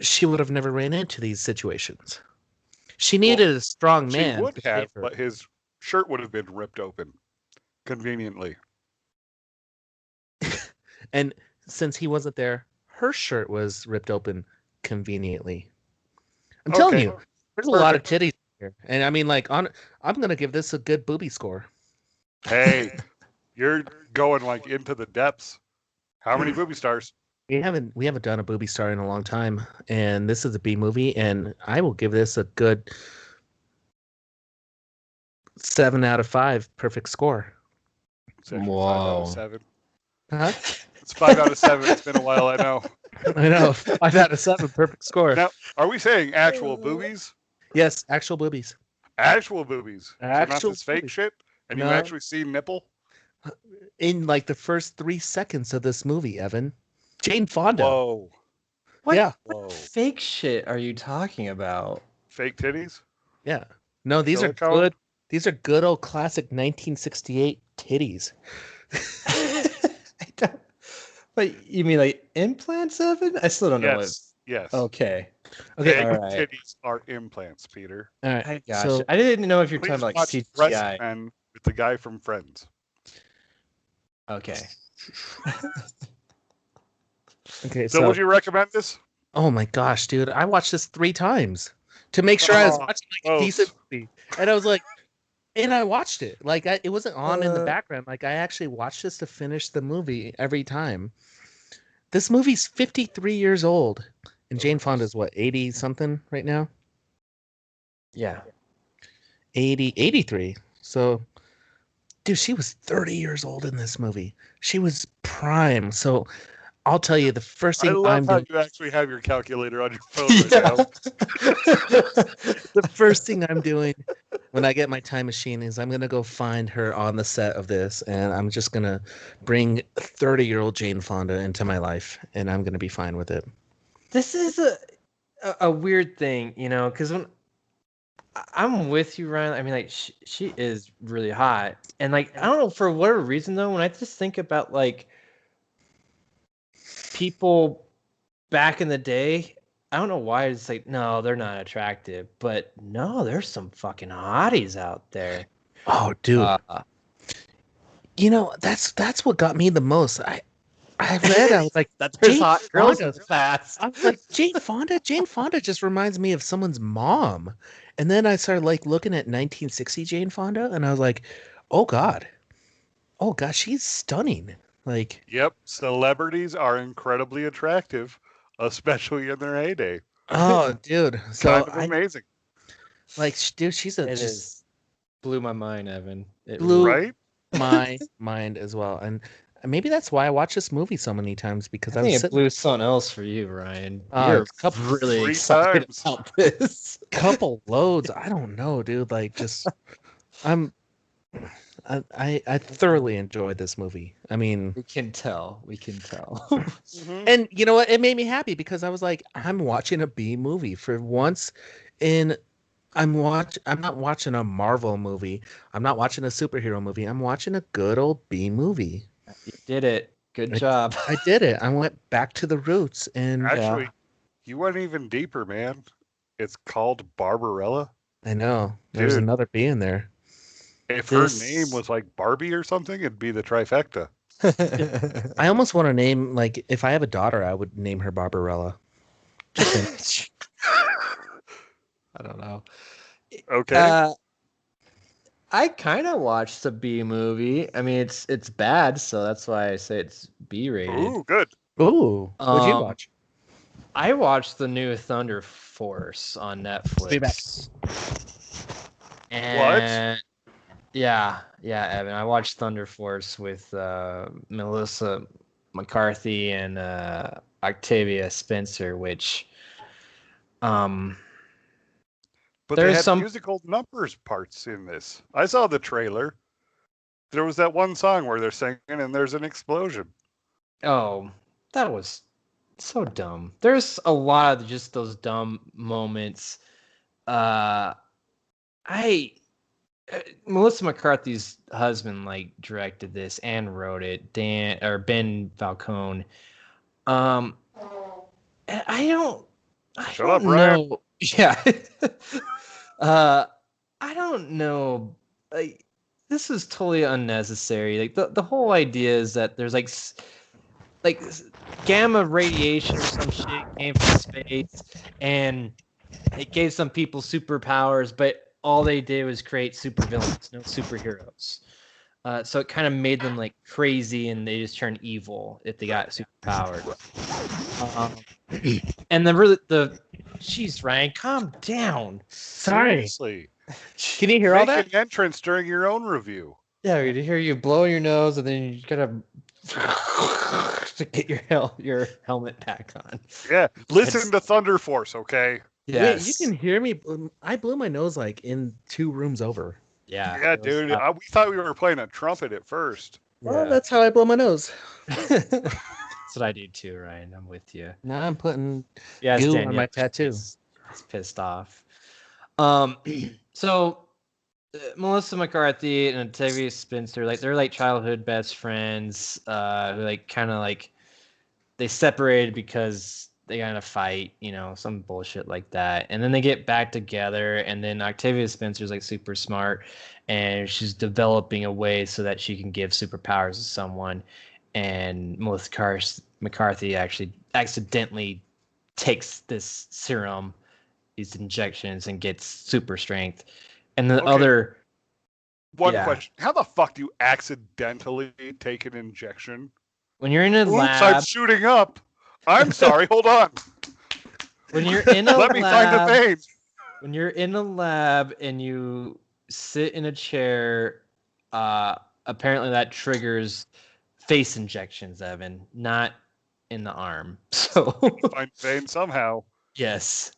she would have never ran into these situations. She needed a strong man. She would have, but his shirt would have been ripped open conveniently. And since he wasn't there, her shirt was ripped open conveniently. I'm telling you, there's a lot of titties here. And I mean, like, I'm going to give this a good booby score. Hey, you're going like into the depths. How many booby stars? We haven't done a booby star in a long time, and this is a B movie, and I will give this a good 7 out of 5, perfect score. Whoa. 5 out of 7. Huh? It's 5 out of 7. It's been a while, I know. I know. 5 out of 7, perfect score. Now, are we saying actual boobies? Yes, actual boobies. Actual boobies. Actual so not this fake boobies. shit? And No. you actually see nipple? In like the first 3 seconds of this movie, Evan. Jane Fonda. Whoa. What, Yeah. what fake shit are you talking about? Fake titties? Yeah. No, these Silicone? are good. These are good old classic 1968 titties. I don't, but you mean like implants, Evan? I still don't know. Yes. Okay. Fake all right. titties are implants, Peter. All right. I gotcha. So, I didn't know if you're Please talking about like watch Breast CGI. Men with the guy from Friends. Okay. okay. So would you recommend this? Oh my gosh, dude! I watched this 3 times to make sure I was watching like a decent movie, and I was like, and I watched it like it wasn't on in the background. Like I actually watched this to finish the movie every time. This movie's 53 years old, and Jane Fonda's what 80 something right now. Yeah. 83. So, dude, she was 30 years old in this movie. She was prime. So, I'll tell you the first I thing love I'm how doing. you actually have your calculator on your phone right now. The first thing I'm doing when I get my time machine is I'm gonna go find her on the set of this, and I'm just gonna bring 30-year-old Jane Fonda into my life, and I'm gonna be fine with it. This is a weird thing, you know, because when I'm with you, Ryan. I mean, like she is really hot, and like I don't know for whatever reason though. When I just think about like people back in the day, I don't know why it's like no, they're not attractive, but no, there's some fucking hotties out there. Oh, dude, Uh, you know that's what got me the most. I read, I was like, that there's Jane hot girls in Fonda. the past. I was like, Jane Fonda? Jane Fonda just reminds me of someone's mom. And then I started like looking at 1960 Jane Fonda, and I was like, oh God. Oh God, she's stunning. Like, Yep, celebrities are incredibly attractive, especially in their heyday. oh dude. So Kind of I amazing, like dude, she's a It just is blew my mind, Evan. It blew right? my mind as well. And maybe that's why I watch this movie so many times, because I I was think it sitting blew something else for you, Ryan. You're a couple really 3 excited times. about this. couple loads. I don't know, dude. Like just I'm I thoroughly enjoyed this movie. I mean, We can tell. We can tell. Mhm. and you know what? It made me happy because I was like, I'm watching a B movie for once. In I'm not watching a Marvel movie. I'm not watching a superhero movie. I'm watching a good old B movie. You did it. Good I, job. I did it. I went back to the roots, and Actually, you went even deeper, man. It's called Barbarella. I know there's Dude. another B in there. If This- her name was like Barbie or something, it'd be the trifecta. I almost want to name, like, if I have a daughter, I would name her Barbarella. I don't know. Okay. I kind of watched the B movie. I mean, it's bad, so that's why I say it's B rated. Ooh, good. Ooh, what'd you Um, watch? I watched the new Thunder Force on Netflix. Be back. And yeah, Evan. I watched Thunder Force with Melissa McCarthy and Octavia Spencer, which But they there's had some musical numbers parts in this. I saw the trailer. There was that one song where they're singing and there's an explosion. oh, that was so dumb. There's a lot of just those dumb moments. Melissa McCarthy's husband like directed this and wrote it, Ben Falcone. And I Shut don't up, Ryan. know. Yeah. I don't know. Like, this is totally unnecessary. Like the whole idea is that there's like gamma radiation or some shit came from space, and it gave some people superpowers, but all they did was create supervillains, no superheroes. So it kind of made them like crazy, and they just turned evil if they got superpowered. And jeez, Ryan, calm down. Sorry. Seriously. Can you hear all Make that? an entrance during your own review. Yeah, to hear you blowing your nose, and then you gotta to get your helmet back on. Yeah. Listen to Thunder Force, okay? Wait, you can hear me? I blew my nose like in 2 rooms over. Yeah. Yeah, it was dude. not- We thought we were playing a trumpet at first. Well, yeah. that's how I blow my nose. That's what I do too, Ryan. I'm with you. Now I'm putting Yeah, goo on my tattoo. It's pissed off. So Melissa McCarthy and Octavia Spencer, like they're like childhood best friends, who like kind of like they separated because they got in a fight, you know, some bullshit like that. And then they get back together, and then Octavia Spencer's like super smart, and she's developing a way so that she can give superpowers to someone. And Melissa McCarthy actually accidentally takes this serum, these injections, and gets super strength. And the Okay. other One Yeah. question. How the fuck do you accidentally take an injection? when you're in a Oops, lab, I'm shooting up. I'm sorry. Hold on. when you're in a Let me find the lab, vein. when you're in a lab and you sit in a chair, apparently that triggers face injections, Evan, not in the arm. So Find vein somehow. yes.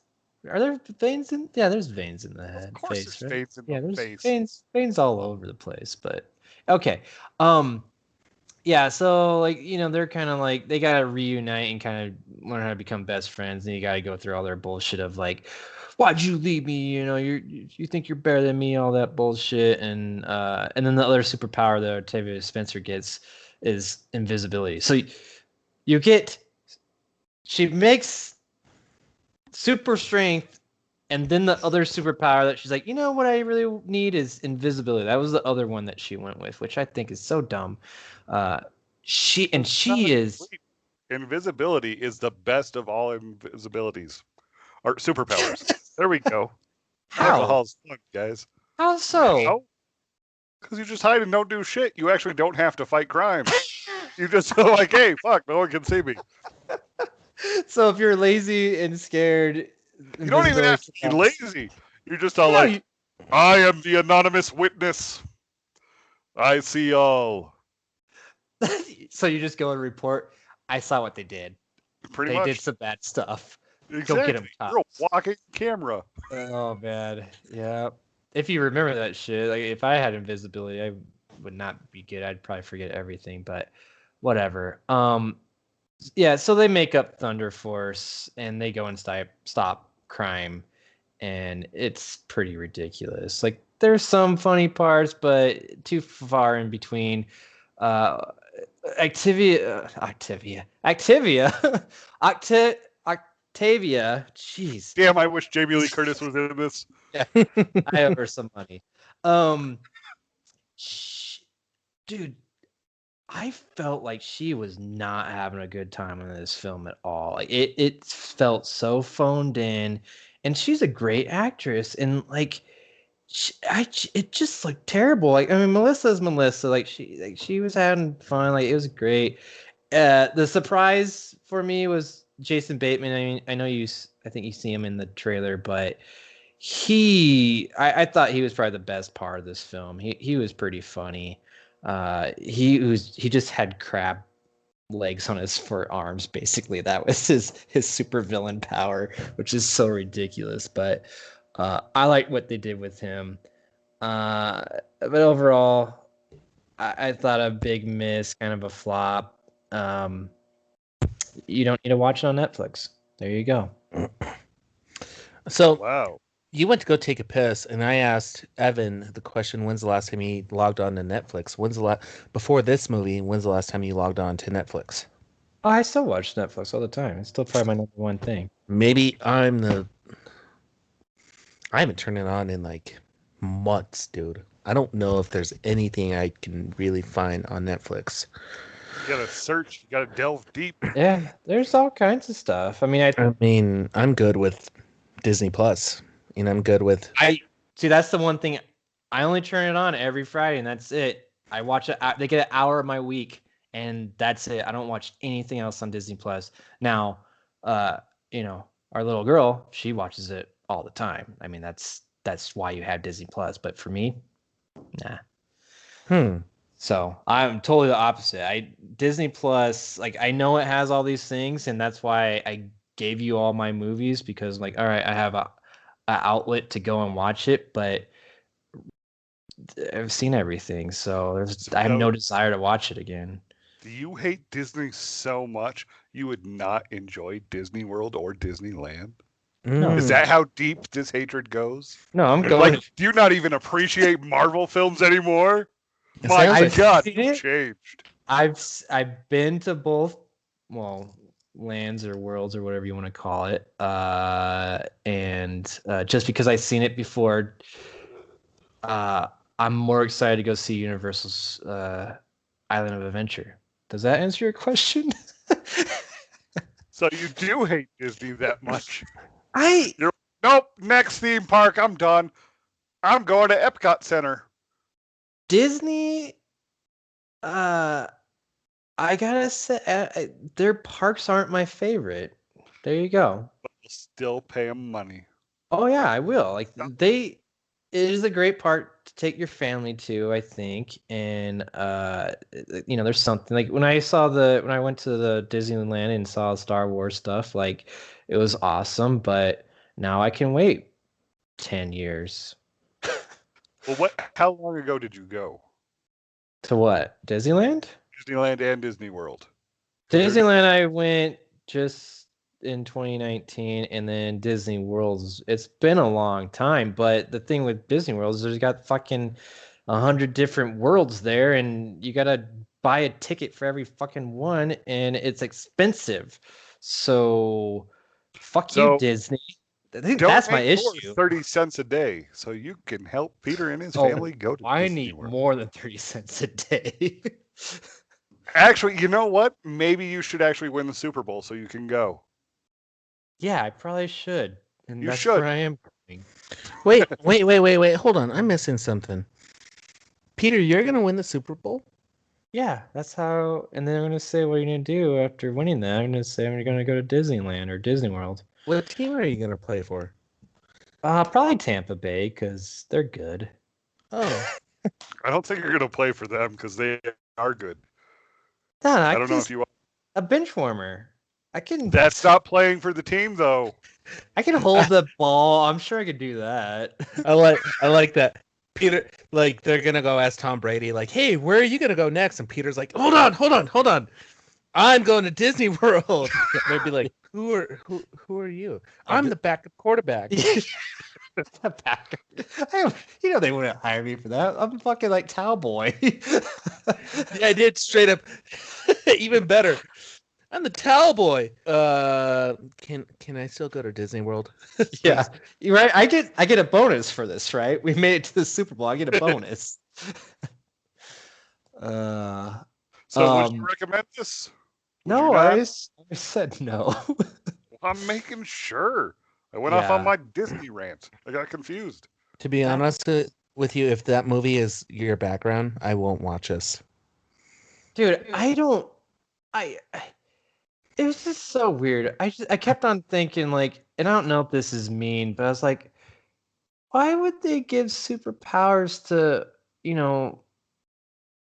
Are there veins in? Yeah, there's veins in the head. Of course, face, there's right? veins in Yeah, the there's face. veins all over the place. But okay. Yeah, so like they're kind of like they gotta reunite and kind of learn how to become best friends, and you gotta go through all their bullshit of like, why'd you leave me? You think you're better than me, all that bullshit, and then the other superpower that Octavia Spencer gets is invisibility. So you get she makes super strength, and then the other superpower that she's like, what I really need is invisibility. That was the other one that she went with, which I think is so dumb. She is Invisibility is the best of all invisibilities or superpowers. There we go. how Alcohol's fun, guys. how so? How? Because you just hide and don't do shit. You actually don't have to fight crime. You just go like, hey, fuck, no one can see me. So if you're lazy and scared, You don't even have to be lazy. You're just all like, I am the anonymous witness. I see all. So you just go and report. I saw what they did. Pretty They much. did some bad stuff. Exactly. Go get 'em, You're a cops. walking camera. Oh man, yeah. If you remember that shit, like if I had invisibility, I would not be good. I'd probably forget everything, but whatever. Yeah. So they make up Thunder Force and they go and stop crime, and it's pretty ridiculous. Like there's some funny parts, but too far in between. Activia, Octavia. Jeez. Damn, I wish Jamie Lee Curtis was in this. Yeah, I owe her some money. Dude, I felt like she was not having a good time in this film at all. Like it felt so phoned in, and she's a great actress. And like, it just looked terrible. Like I mean, Melissa's Melissa. Like she was having fun. Like it was great. The surprise for me was Jason Bateman. I mean, I think you see him in the trailer, but I thought he was probably the best part of this film. He was pretty funny. He just had crab legs on his forearms. Basically, that was his super villain power, which is so ridiculous. But I like what they did with him. But overall, I thought a big miss, kind of a flop. You don't need to watch it on Netflix. There you go. So Wow. you went to go take a piss, and I asked Evan the question: when's the last time he logged on to Netflix? Before this movie? When's the last time you logged on to Netflix? Oh, I still watch Netflix all the time. It's still probably my number one thing. Maybe I haven't turned it on in like months, dude. I don't know if there's anything I can really find on Netflix. You gotta search. You gotta delve deep. Yeah, there's all kinds of stuff. I mean, I'm good with Disney Plus, and I'm good with. I see. That's the one thing. I only turn it on every Friday, and that's it. I watch it. They get an hour of my week, and that's it. I don't watch anything else on Disney Plus. Now, our little girl, she watches it all the time. I mean, that's why you have Disney Plus. But for me, nah. So I'm totally the opposite. Disney Plus, like I know it has all these things, and that's why I gave you all my movies, because like, all right, I have a outlet to go and watch it, but I've seen everything, so I have no desire to watch it again. Do you hate Disney so much you would not enjoy Disney World or Disneyland? No. Is that how deep this hatred goes? No, I'm going. Like, do you not even appreciate Marvel films anymore? It My sounds like- God, seen you it. changed. I've been to both, lands or worlds or whatever you want to call it, and just because I've seen it before, I'm more excited to go see Universal's Island of Adventure. Does that answer your question? So you do hate Disney that much? I Nope. Next theme park. I'm done. I'm going to Epcot Center. Disney, I gotta say, their parks aren't my favorite. There you go. But we'll still pay them money. Oh yeah, I will. Like it is a great park to take your family to, I think. And there's something like when I went to the Disneyland and saw Star Wars stuff, like it was awesome, but now I can wait 10 years. Well, how long ago did you go? To what? Disneyland? Disneyland and Disney World. Disneyland I went just in 2019, and then Disney World's it's been a long time, but the thing with Disney World is there's got fucking 100 different worlds there, and you gotta buy a ticket for every fucking one, and it's expensive. So fuck you, Disney. I think that's my issue. 30 cents a day so you can help Peter and his family go to I Disney need World. more than 30 cents a day. Actually, you know what? Maybe you should actually win the Super Bowl so you can go. Yeah, I probably should. And You that's should. where I am going. Wait. Hold on. I'm missing something. Peter, you're going to win the Super Bowl? Yeah, that's how. And then I'm gonna say, what are you gonna do after winning that? I'm gonna say I'm gonna go to Disneyland or Disney World. What team are you going to play for? Probably Tampa Bay because they're good. Oh. I don't think you're going to play for them because they are good. No, I don't know if you want. a bench warmer. I can. That's not playing for the team, though. I can hold the ball. I'm sure I could do that. I like that. Peter, like, they're going to go ask Tom Brady, like, hey, where are you going to go next? And Peter's like, hold on. I'm going to Disney World. They'd be like, who are you? I'm the backup quarterback. The back. They wouldn't hire me for that. I'm fucking like towel boy. Yeah, I did straight up. Even better. I'm the towel boy. Can I still go to Disney World? Yeah, you're right. I get a bonus for this, right? We made it to the Super Bowl. I get a bonus. So would you recommend this? No, I said no. I'm making sure. I went off on my Disney rant. I got confused. To be honest with you, if that movie is your background, I won't watch this. Dude, it was just so weird. I kept on thinking, like, and I don't know if this is mean, but I was like, why would they give superpowers to,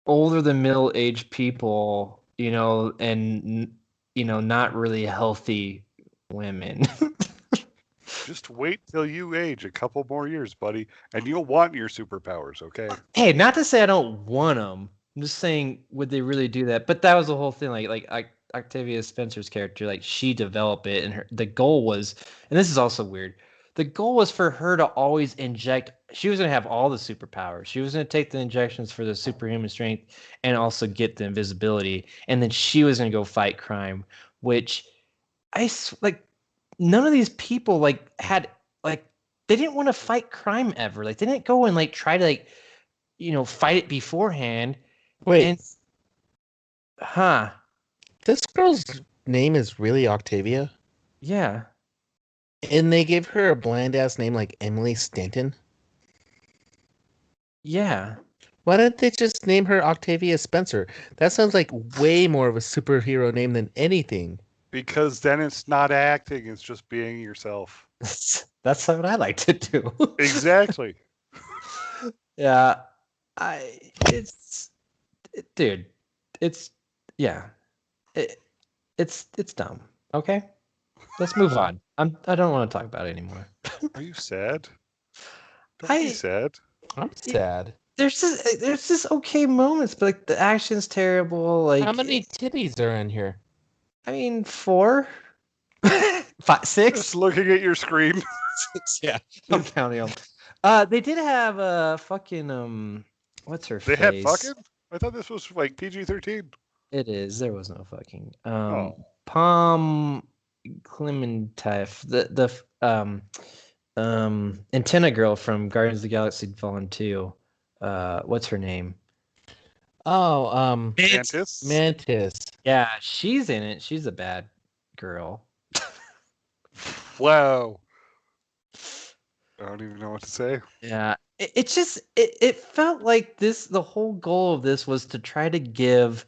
older than middle-aged people, and, not really healthy women? Just wait till you age a couple more years, buddy, and you'll want your superpowers, okay? Hey, not to say I don't want them. I'm just saying, would they really do that? But that was the whole thing. Like Octavia Spencer's character, like she developed it, and the goal was, and this is also weird. The goal was for her to always inject. She was gonna have all the superpowers. She was gonna take the injections for the superhuman strength and also get the invisibility, and then she was gonna go fight crime. Which none of these people had they didn't want to fight crime ever. Like they didn't go and try to fight it beforehand. Wait, and, this girl's name is really Octavia? Yeah. And they gave her a bland ass name like Emily Stanton? Yeah. Why didn't they just name her Octavia Spencer? That sounds like way more of a superhero name than anything. Because then it's not acting, it's just being yourself. That's what I like to do. Exactly. Yeah. It's dumb. Okay? Let's move on. I don't want to talk about it anymore. Are you sad? Don't be sad. I'm sad. There's just okay moments, but the action's terrible. Like, how many titties are in here? I mean, 4, 5, 6. Just looking at your screen. 6, yeah. I'm counting them. They did have fucking what's her face? They had fucking? I thought this was like PG-13. It is. There was no fucking. Palm Clementif, the antenna girl from Guardians of the Galaxy Volume 2. What's her name? Oh, Mantis. Yeah, she's in it. She's a bad girl. Wow. I don't even know what to say. Yeah, it felt like the whole goal of this was to try to give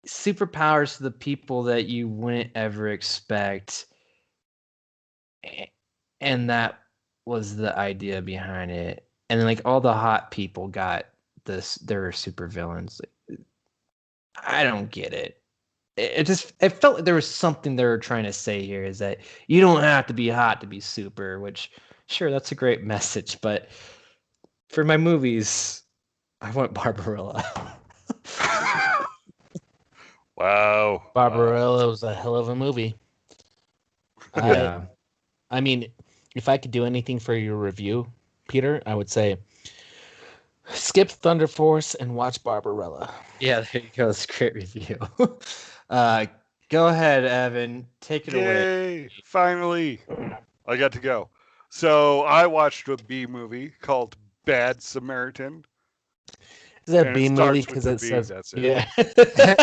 superpowers to the people that you wouldn't ever expect, and that was the idea behind it. and then like all the hot people got this. They're super villains. I don't get it. It felt like there was something they were trying to say here, is that you don't have to be hot to be super, which sure, that's a great message, but for my movies, I want Barbarella. Wow. Barbarella was a hell of a movie. Yeah. I mean, if I could do anything for your review, Peter, I would say skip Thunder Force and watch Barbarella. Yeah, there you go. It's a great review. Go ahead, Evan. Take it away. Yay! Finally, I got to go. So I watched a B movie called Bad Samaritan. Is that And B it movie? starts with Because the it B, says that's it. yeah.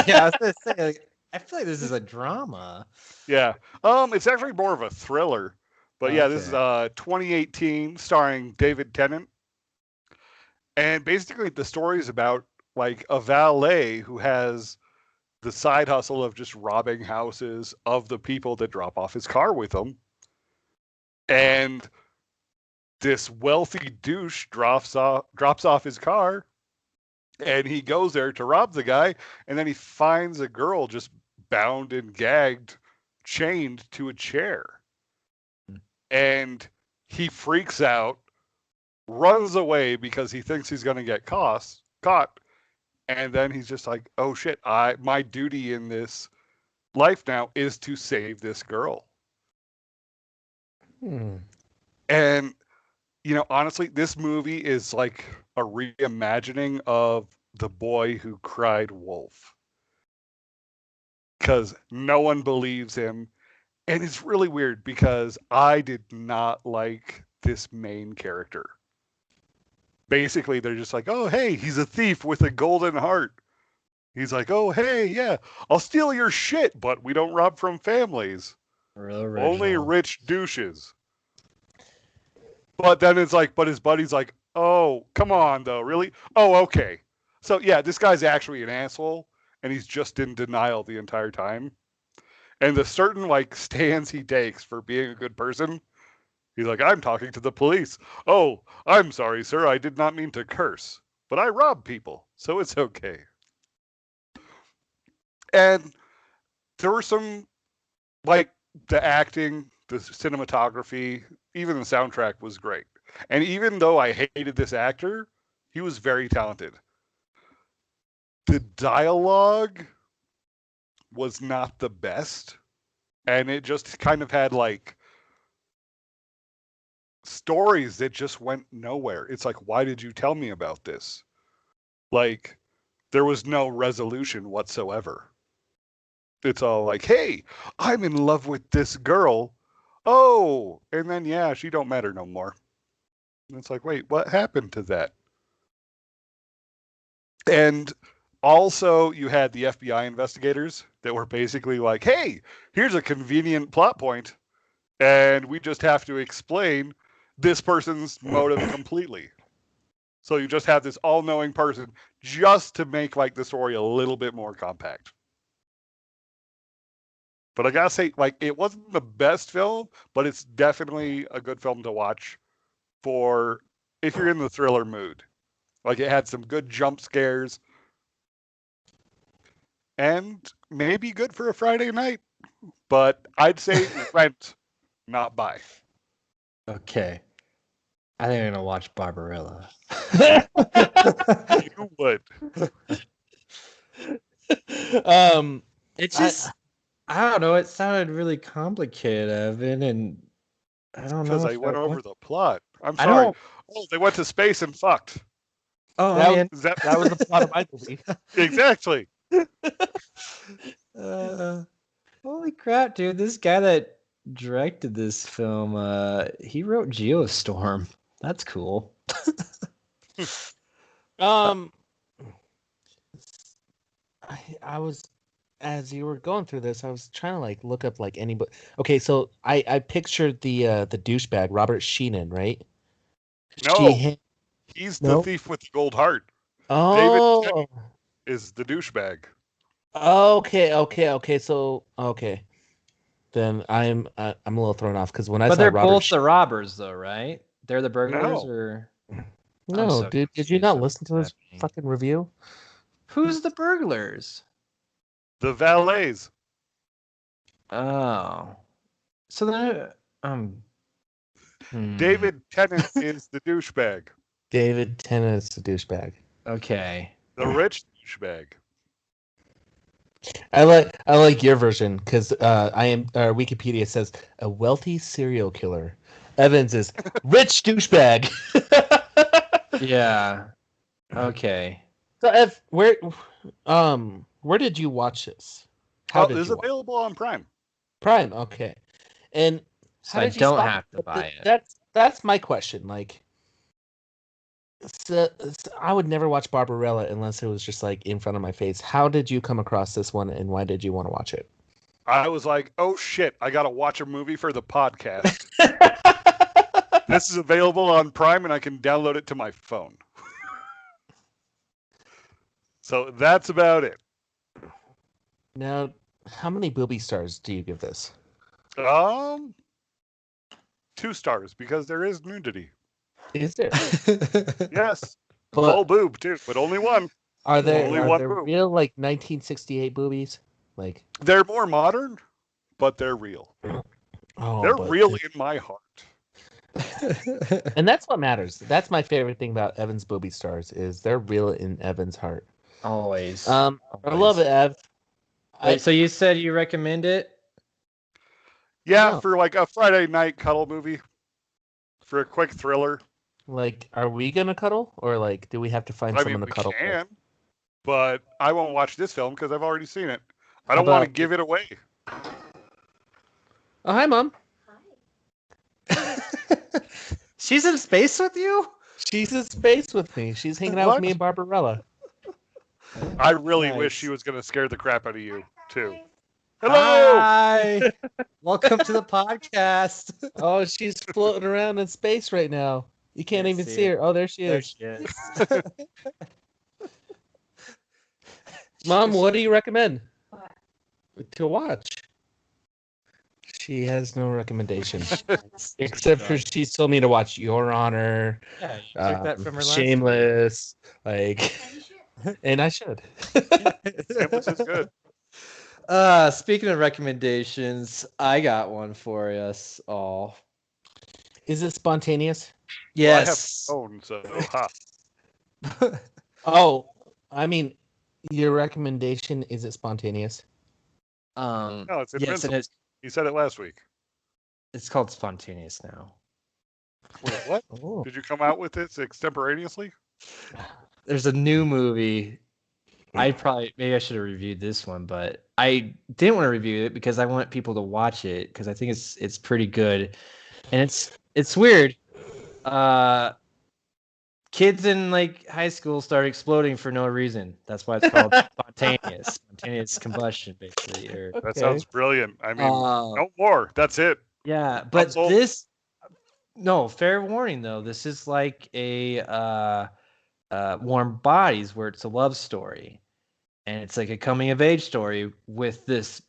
Yeah, I was gonna say, like, I feel like this is a drama. Yeah. It's actually more of a thriller. But yeah, this is 2018, starring David Tennant. And basically the story is about like a valet who has the side hustle of just robbing houses of the people that drop off his car with him. And this wealthy douche drops off his car, and he goes there to rob the guy, and then he finds a girl just bound and gagged, chained to a chair. And he freaks out, runs away because he thinks he's going to get caught, and then he's just like, oh shit, my duty in this life now is to save this girl. And honestly, this movie is like a reimagining of The Boy Who Cried Wolf, because no one believes him. And it's really weird because I did not like this main character. Basically, they're just like, oh, hey, he's a thief with a golden heart. He's like, oh, hey, yeah, I'll steal your shit, but we don't rob from families. Real original. Only rich douches. But then it's like, but his buddy's like, oh, come on, though, really? Oh, okay. So, yeah, this guy's actually an asshole, and he's just in denial the entire time. And the certain, like, stands he takes for being a good person, he's like, I'm talking to the police. Oh, I'm sorry, sir, I did not mean to curse, but I rob people, so it's okay. And there were some, like, the acting, the cinematography, even the soundtrack was great. And even though I hated this actor, he was very talented. The dialogue was not the best, and it just kind of had like stories that just went nowhere. It's like, why did you tell me about this? Like, there was no resolution whatsoever. It's all like, hey, I'm in love with this girl. Oh, and then yeah, she don't matter no more. And it's like, wait, what happened to that? And also, you had the FBI investigators that were basically like, hey, here's a convenient plot point, and we just have to explain this person's motive completely. So you just have this all-knowing person just to make like the story a little bit more compact. But I gotta say, like, it wasn't the best film, but it's definitely a good film to watch for if you're in the thriller mood. Like, it had some good jump scares and maybe good for a Friday night. But I'd say rent, not buy. Okay. I think I'm gonna watch Barbarella. You would. It's just I don't know. It sounded really complicated, Evan, and I don't know. Because I if went over the plot. I'm I sorry. don't. Oh, they went to space and fucked. Oh, That man. Is that That was the plot of my movie. exactly? Holy crap, dude! This guy that directed this film, he wrote Geostorm. That's cool. I was, as you were going through this, I was trying to like look up like anybody. Okay, so I pictured the douchebag Robert Sheenan, right? No, Sheehan. he's No? the thief with the gold heart. Oh, Is the douchebag. okay. So okay, then I'm a little thrown off because when I But saw they're Robert, both the robbers, though, right? They're the burglars, No. or No, so dude, did you confused not with listen to what's his happening. fucking review? Who's the burglars? The valets. Oh, so then David Tennant is the douchebag. David Tennant's a douchebag. Okay. The rich douchebag. I like your version because Wikipedia says a wealthy serial killer. Evans is rich douchebag. Yeah. Okay. So Ev, where did you watch this? How did This is you watch? available on Prime. Prime, okay. And So how I did you don't spot have to it? buy it. That's my question. Like, I would never watch Barbarella unless it was just like in front of my face. How did you come across this one, and why did you want to watch it? I was like, oh shit, I gotta watch a movie for the podcast. This is available on Prime and I can download it to my phone. So that's about it. Now, how many booby stars do you give this? 2 stars because there is nudity. Is there? Yes. But Full boob too, but only one. are there only are one there boob. real like 1968 boobies? Like, They're more modern, but they're real. oh, They're but really in my heart. and that's what matters. That's my favorite thing about Evan's booby stars is they're real in Evan's heart. Always. I love it, Ev. Wait, so you said you recommend it? Yeah, No. for like a Friday night cuddle movie. For a quick thriller. Like, are we gonna cuddle, or like, do we have to find I someone mean, to we cuddle? can, but I won't watch this film because I've already seen it. I How don't want to about- give it away. Oh, hi, Mom. She's in space with you? She's in space with me. She's hanging out What? with me and Barbarella. I really wish Nice. she was going to scare the crap out of you, too. Hello! Hi. Welcome to the podcast. Oh, she's floating around in space right now. You can't Can't even see see her. it. Oh, there she There is. she is. Mom, what do you recommend to watch? She has no recommendation except for she's told me to watch Your Honor, Yeah, you took that from her last Shameless, like, and I should. Shameless is good. Speaking of recommendations, I got one for us all. Is it spontaneous? Yes. Well, I have a phone, so ha. Oh, I mean, your recommendation, is it spontaneous? No, it's yes, Invincible. and You said it last week. it's called spontaneous now. Wait, what? Oh. Did you come out with this extemporaneously? There's a new movie. Maybe I should have reviewed this one, but I didn't want to review it because I want people to watch it because I think it's pretty good, and it's weird. Kids in like high school start exploding for no reason. That's why it's called spontaneous combustion, basically. Or That sounds brilliant. I mean, Uh, no more. That's it. yeah, but sold. no, fair warning though. This is like a Warm Bodies, where it's a love story, and it's like a coming of age story with this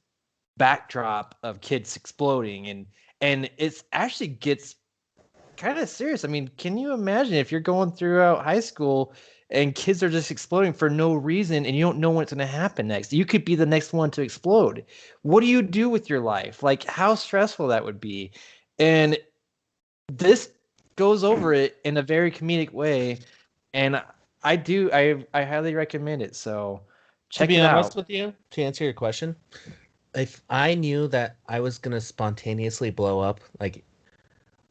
backdrop of kids exploding, and it's actually gets kind of serious. I mean, can you imagine if you're going throughout high school and kids are just exploding for no reason and you don't know what's going to happen next? You could be the next one to explode. What do you do with your life? Like, how stressful that would be. And this goes over it in a very comedic way, and I highly recommend it. So check To be it honest out. with you, to answer your question, if I knew that I was gonna spontaneously blow up, like,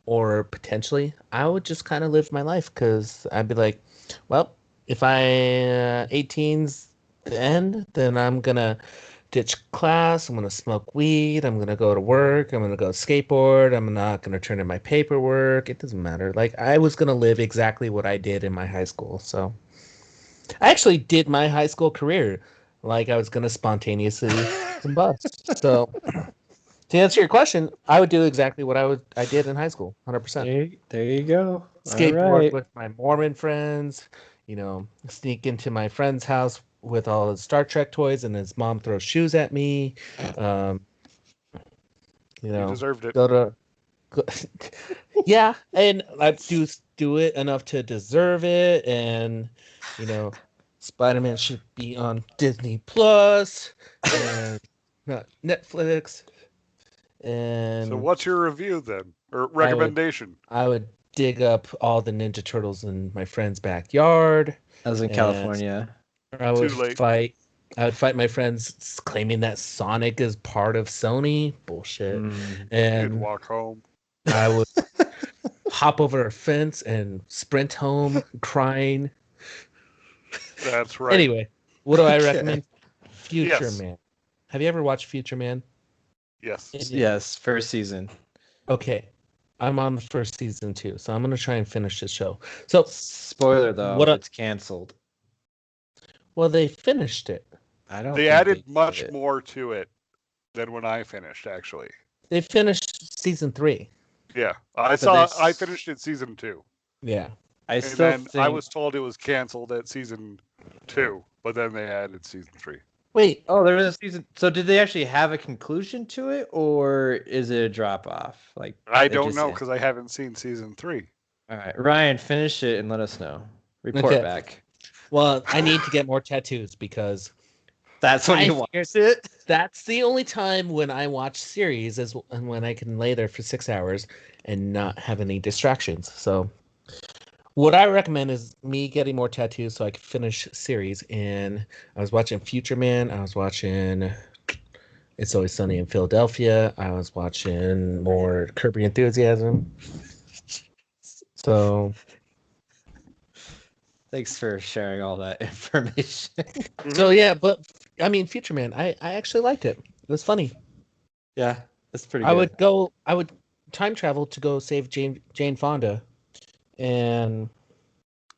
or potentially, I would just kind of live my life because I'd be like, well, if I 18's the end, then I'm gonna ditch class. I'm gonna smoke weed. I'm gonna go to work. I'm gonna go skateboard. I'm not gonna turn in my paperwork. It doesn't matter. Like, I was gonna live exactly what I did in my high school. So I actually did my high school career like I was gonna spontaneously combust. So to answer your question, I would do exactly what I did in high school, 100%. There you go. Skateboard All right. with my Mormon friends, sneak into my friend's house with all his Star Trek toys, and his mom throws shoes at me. You deserved it. Go to, yeah, and I do do it enough to deserve it, and you know, Spider-Man should be on Disney Plus and not Netflix. And So what's your review then, or would- recommendation? I would dig up all the Ninja Turtles in my friend's backyard. I was in And- California. I would Too late. fight. I would fight my friends claiming that Sonic is part of Sony. Bullshit. Mm. You'd And walk home. I would hop over a fence and sprint home crying. That's right. Anyway, what do I Okay. recommend? Future Yes. Man. Have you ever watched Future Man? Yes. Yes, first season. Okay. I'm on the first season too, so I'm gonna try and finish the show. So, Spoiler though, What a- it's canceled. well, they finished it. I don't. They think added did much it. more to it than when I finished, actually. They finished season 3. Yeah, But I finished it season 2, Yeah. I and still then think I was told it was canceled at season 2, but then they added season 3. Wait. Oh, there was a season. So did they actually have a conclusion to it, or is it a drop off? Like I it don't just know ended? because I haven't seen season 3. All right, Ryan, finish it and let us know. Report Okay. back. Well, I need to get more tattoos because That's when I you watch figured- it. that's the only time when I watch series is when I can lay there for 6 hours and not have any distractions. So what I recommend is me getting more tattoos so I can finish series. And I was watching Future Man. I was watching It's Always Sunny in Philadelphia. I was watching more Curb Your Enthusiasm. So Thanks for sharing all that information. yeah, but I mean, Future Man, I actually liked it. It was funny. Yeah, that's pretty. I would time travel to go save Jane Fonda, and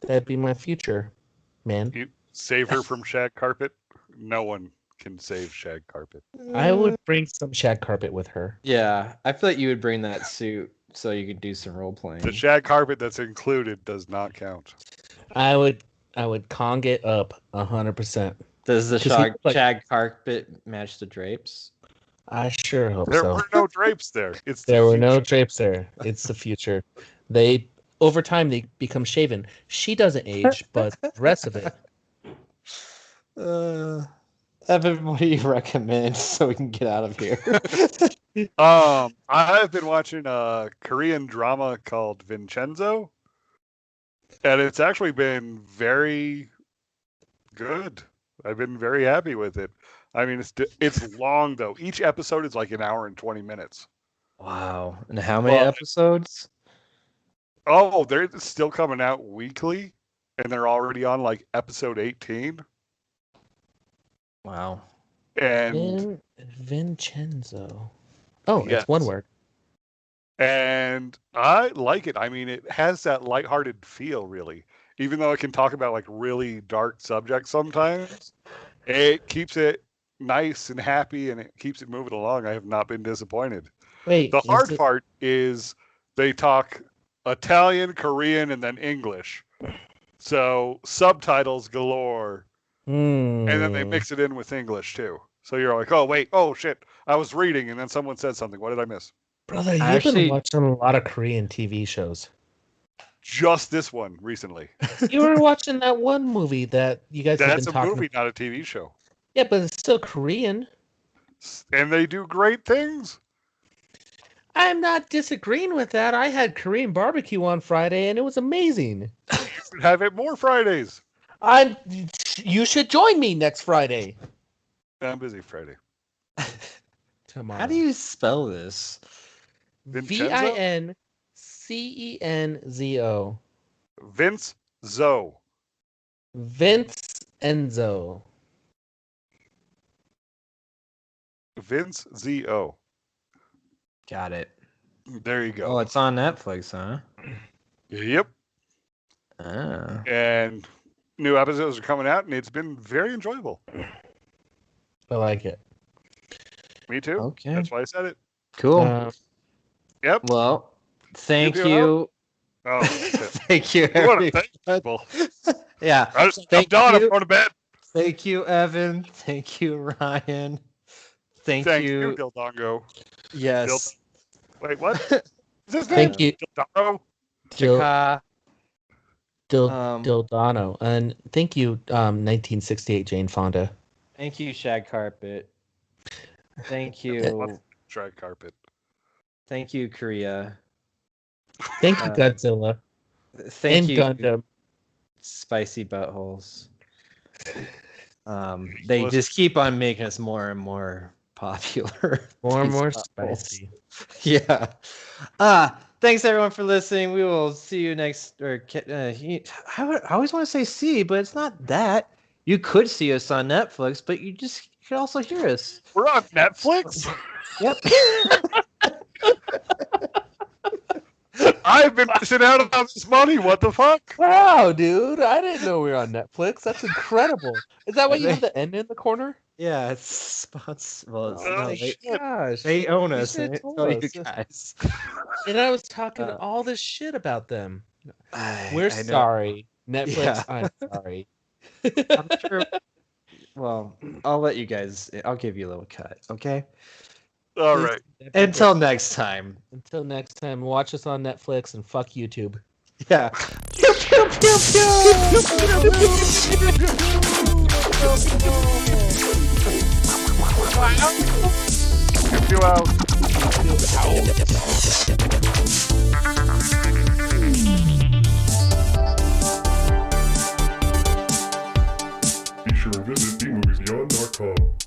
that'd be my future, man. You save her from shag carpet? No one can save shag carpet. I would bring some shag carpet with her. Yeah, I feel like you would bring that suit so you could do some role playing. The shag carpet that's included does not count. I would Kong it up 100%. Does the 'Cause he shag, looked like- shag carpet match the drapes? I sure hope There so. were no drapes there. It's the There were no future. drapes there. It's the future. They over time they become shaven. She doesn't age, but the rest of it. Evan, what do you recommend so we can get out of here? I've been watching a Korean drama called Vincenzo, and it's actually been very good. I've been very happy with it. I mean, it's long though. Each episode is like an hour and 20 minutes. Wow. And how many Well, episodes? Oh, they're still coming out weekly, and they're already on like episode 18. Wow. And Vincenzo. Oh, Yes. it's one word. And I like it. I mean, it has that lighthearted feel, really. Even though it can talk about like really dark subjects sometimes, it keeps it nice and happy, and it keeps it moving along. I have not been disappointed. Wait, The is hard it- part is they talk Italian, Korean, and then English. So subtitles galore, and then they Hmm. mix it in with English too. So you're like, oh wait, oh shit, I was reading, and then someone said something. What did I miss? Brother, you've Actually- been watching a lot of Korean TV shows. Just this one recently. You were watching that one movie that you guys have That's been a talking movie, not a TV show. Yeah, but it's still Korean. And they do great things. I'm not disagreeing with that. I had Korean barbecue on Friday and it was amazing. You should have it more Fridays. You should join me next Friday. I'm busy Friday. Tomorrow. How do you spell this? Vincenzo? Vincenzo. Vince Zoe. Vince Enzo. Vince Z-O. Got it. There you go. Oh, it's on Netflix, huh? Yep. Ah. And new episodes are coming out, and it's been very enjoyable. I like it. Me too. Okay. That's why I said it. Cool. Yep. Well, thank do you. Oh, shit. Thank you. You want to everyone. thank people. Yeah. I'm Thank done. I'm you. going to bed. Thank you, Evan. Thank you, Ryan. Thank you. Dildongo. Yes. Wait, what? Is this Thank you. Dildongo? Jill. Jaka. Dildano. And thank you, 1968 Jane Fonda. Thank you, Shag Carpet. Thank you. Drag carpet. Thank you, Korea. Thank you, Godzilla. Thank And you, Gundam. Spicy Buttholes. They just keep on making us more and more popular. More and These more buttholes. spicy. Yeah. Thanks everyone for listening. We will see you next. I always want to say see, but it's not that. You could see us on Netflix, but you could also hear us. We're on Netflix. Yep. I've been missing out on this money. What the fuck? Wow, dude. I didn't know we were on Netflix. That's incredible. Is that why you have the N in the corner? Yeah, it's sponsored. Oh, gosh. They own You us. should've And told tell you us. guys. And I was talking all this shit about them. We're I know. sorry. Netflix, Yeah. I'm sorry. I'm sure. Well, I'll let you guys. I'll give you a little cut. Okay. All right. Until next time. Until next time, watch us on Netflix and fuck YouTube. Yeah. Pew pew pew You out. Be sure and visit bmoviesbeyond.com.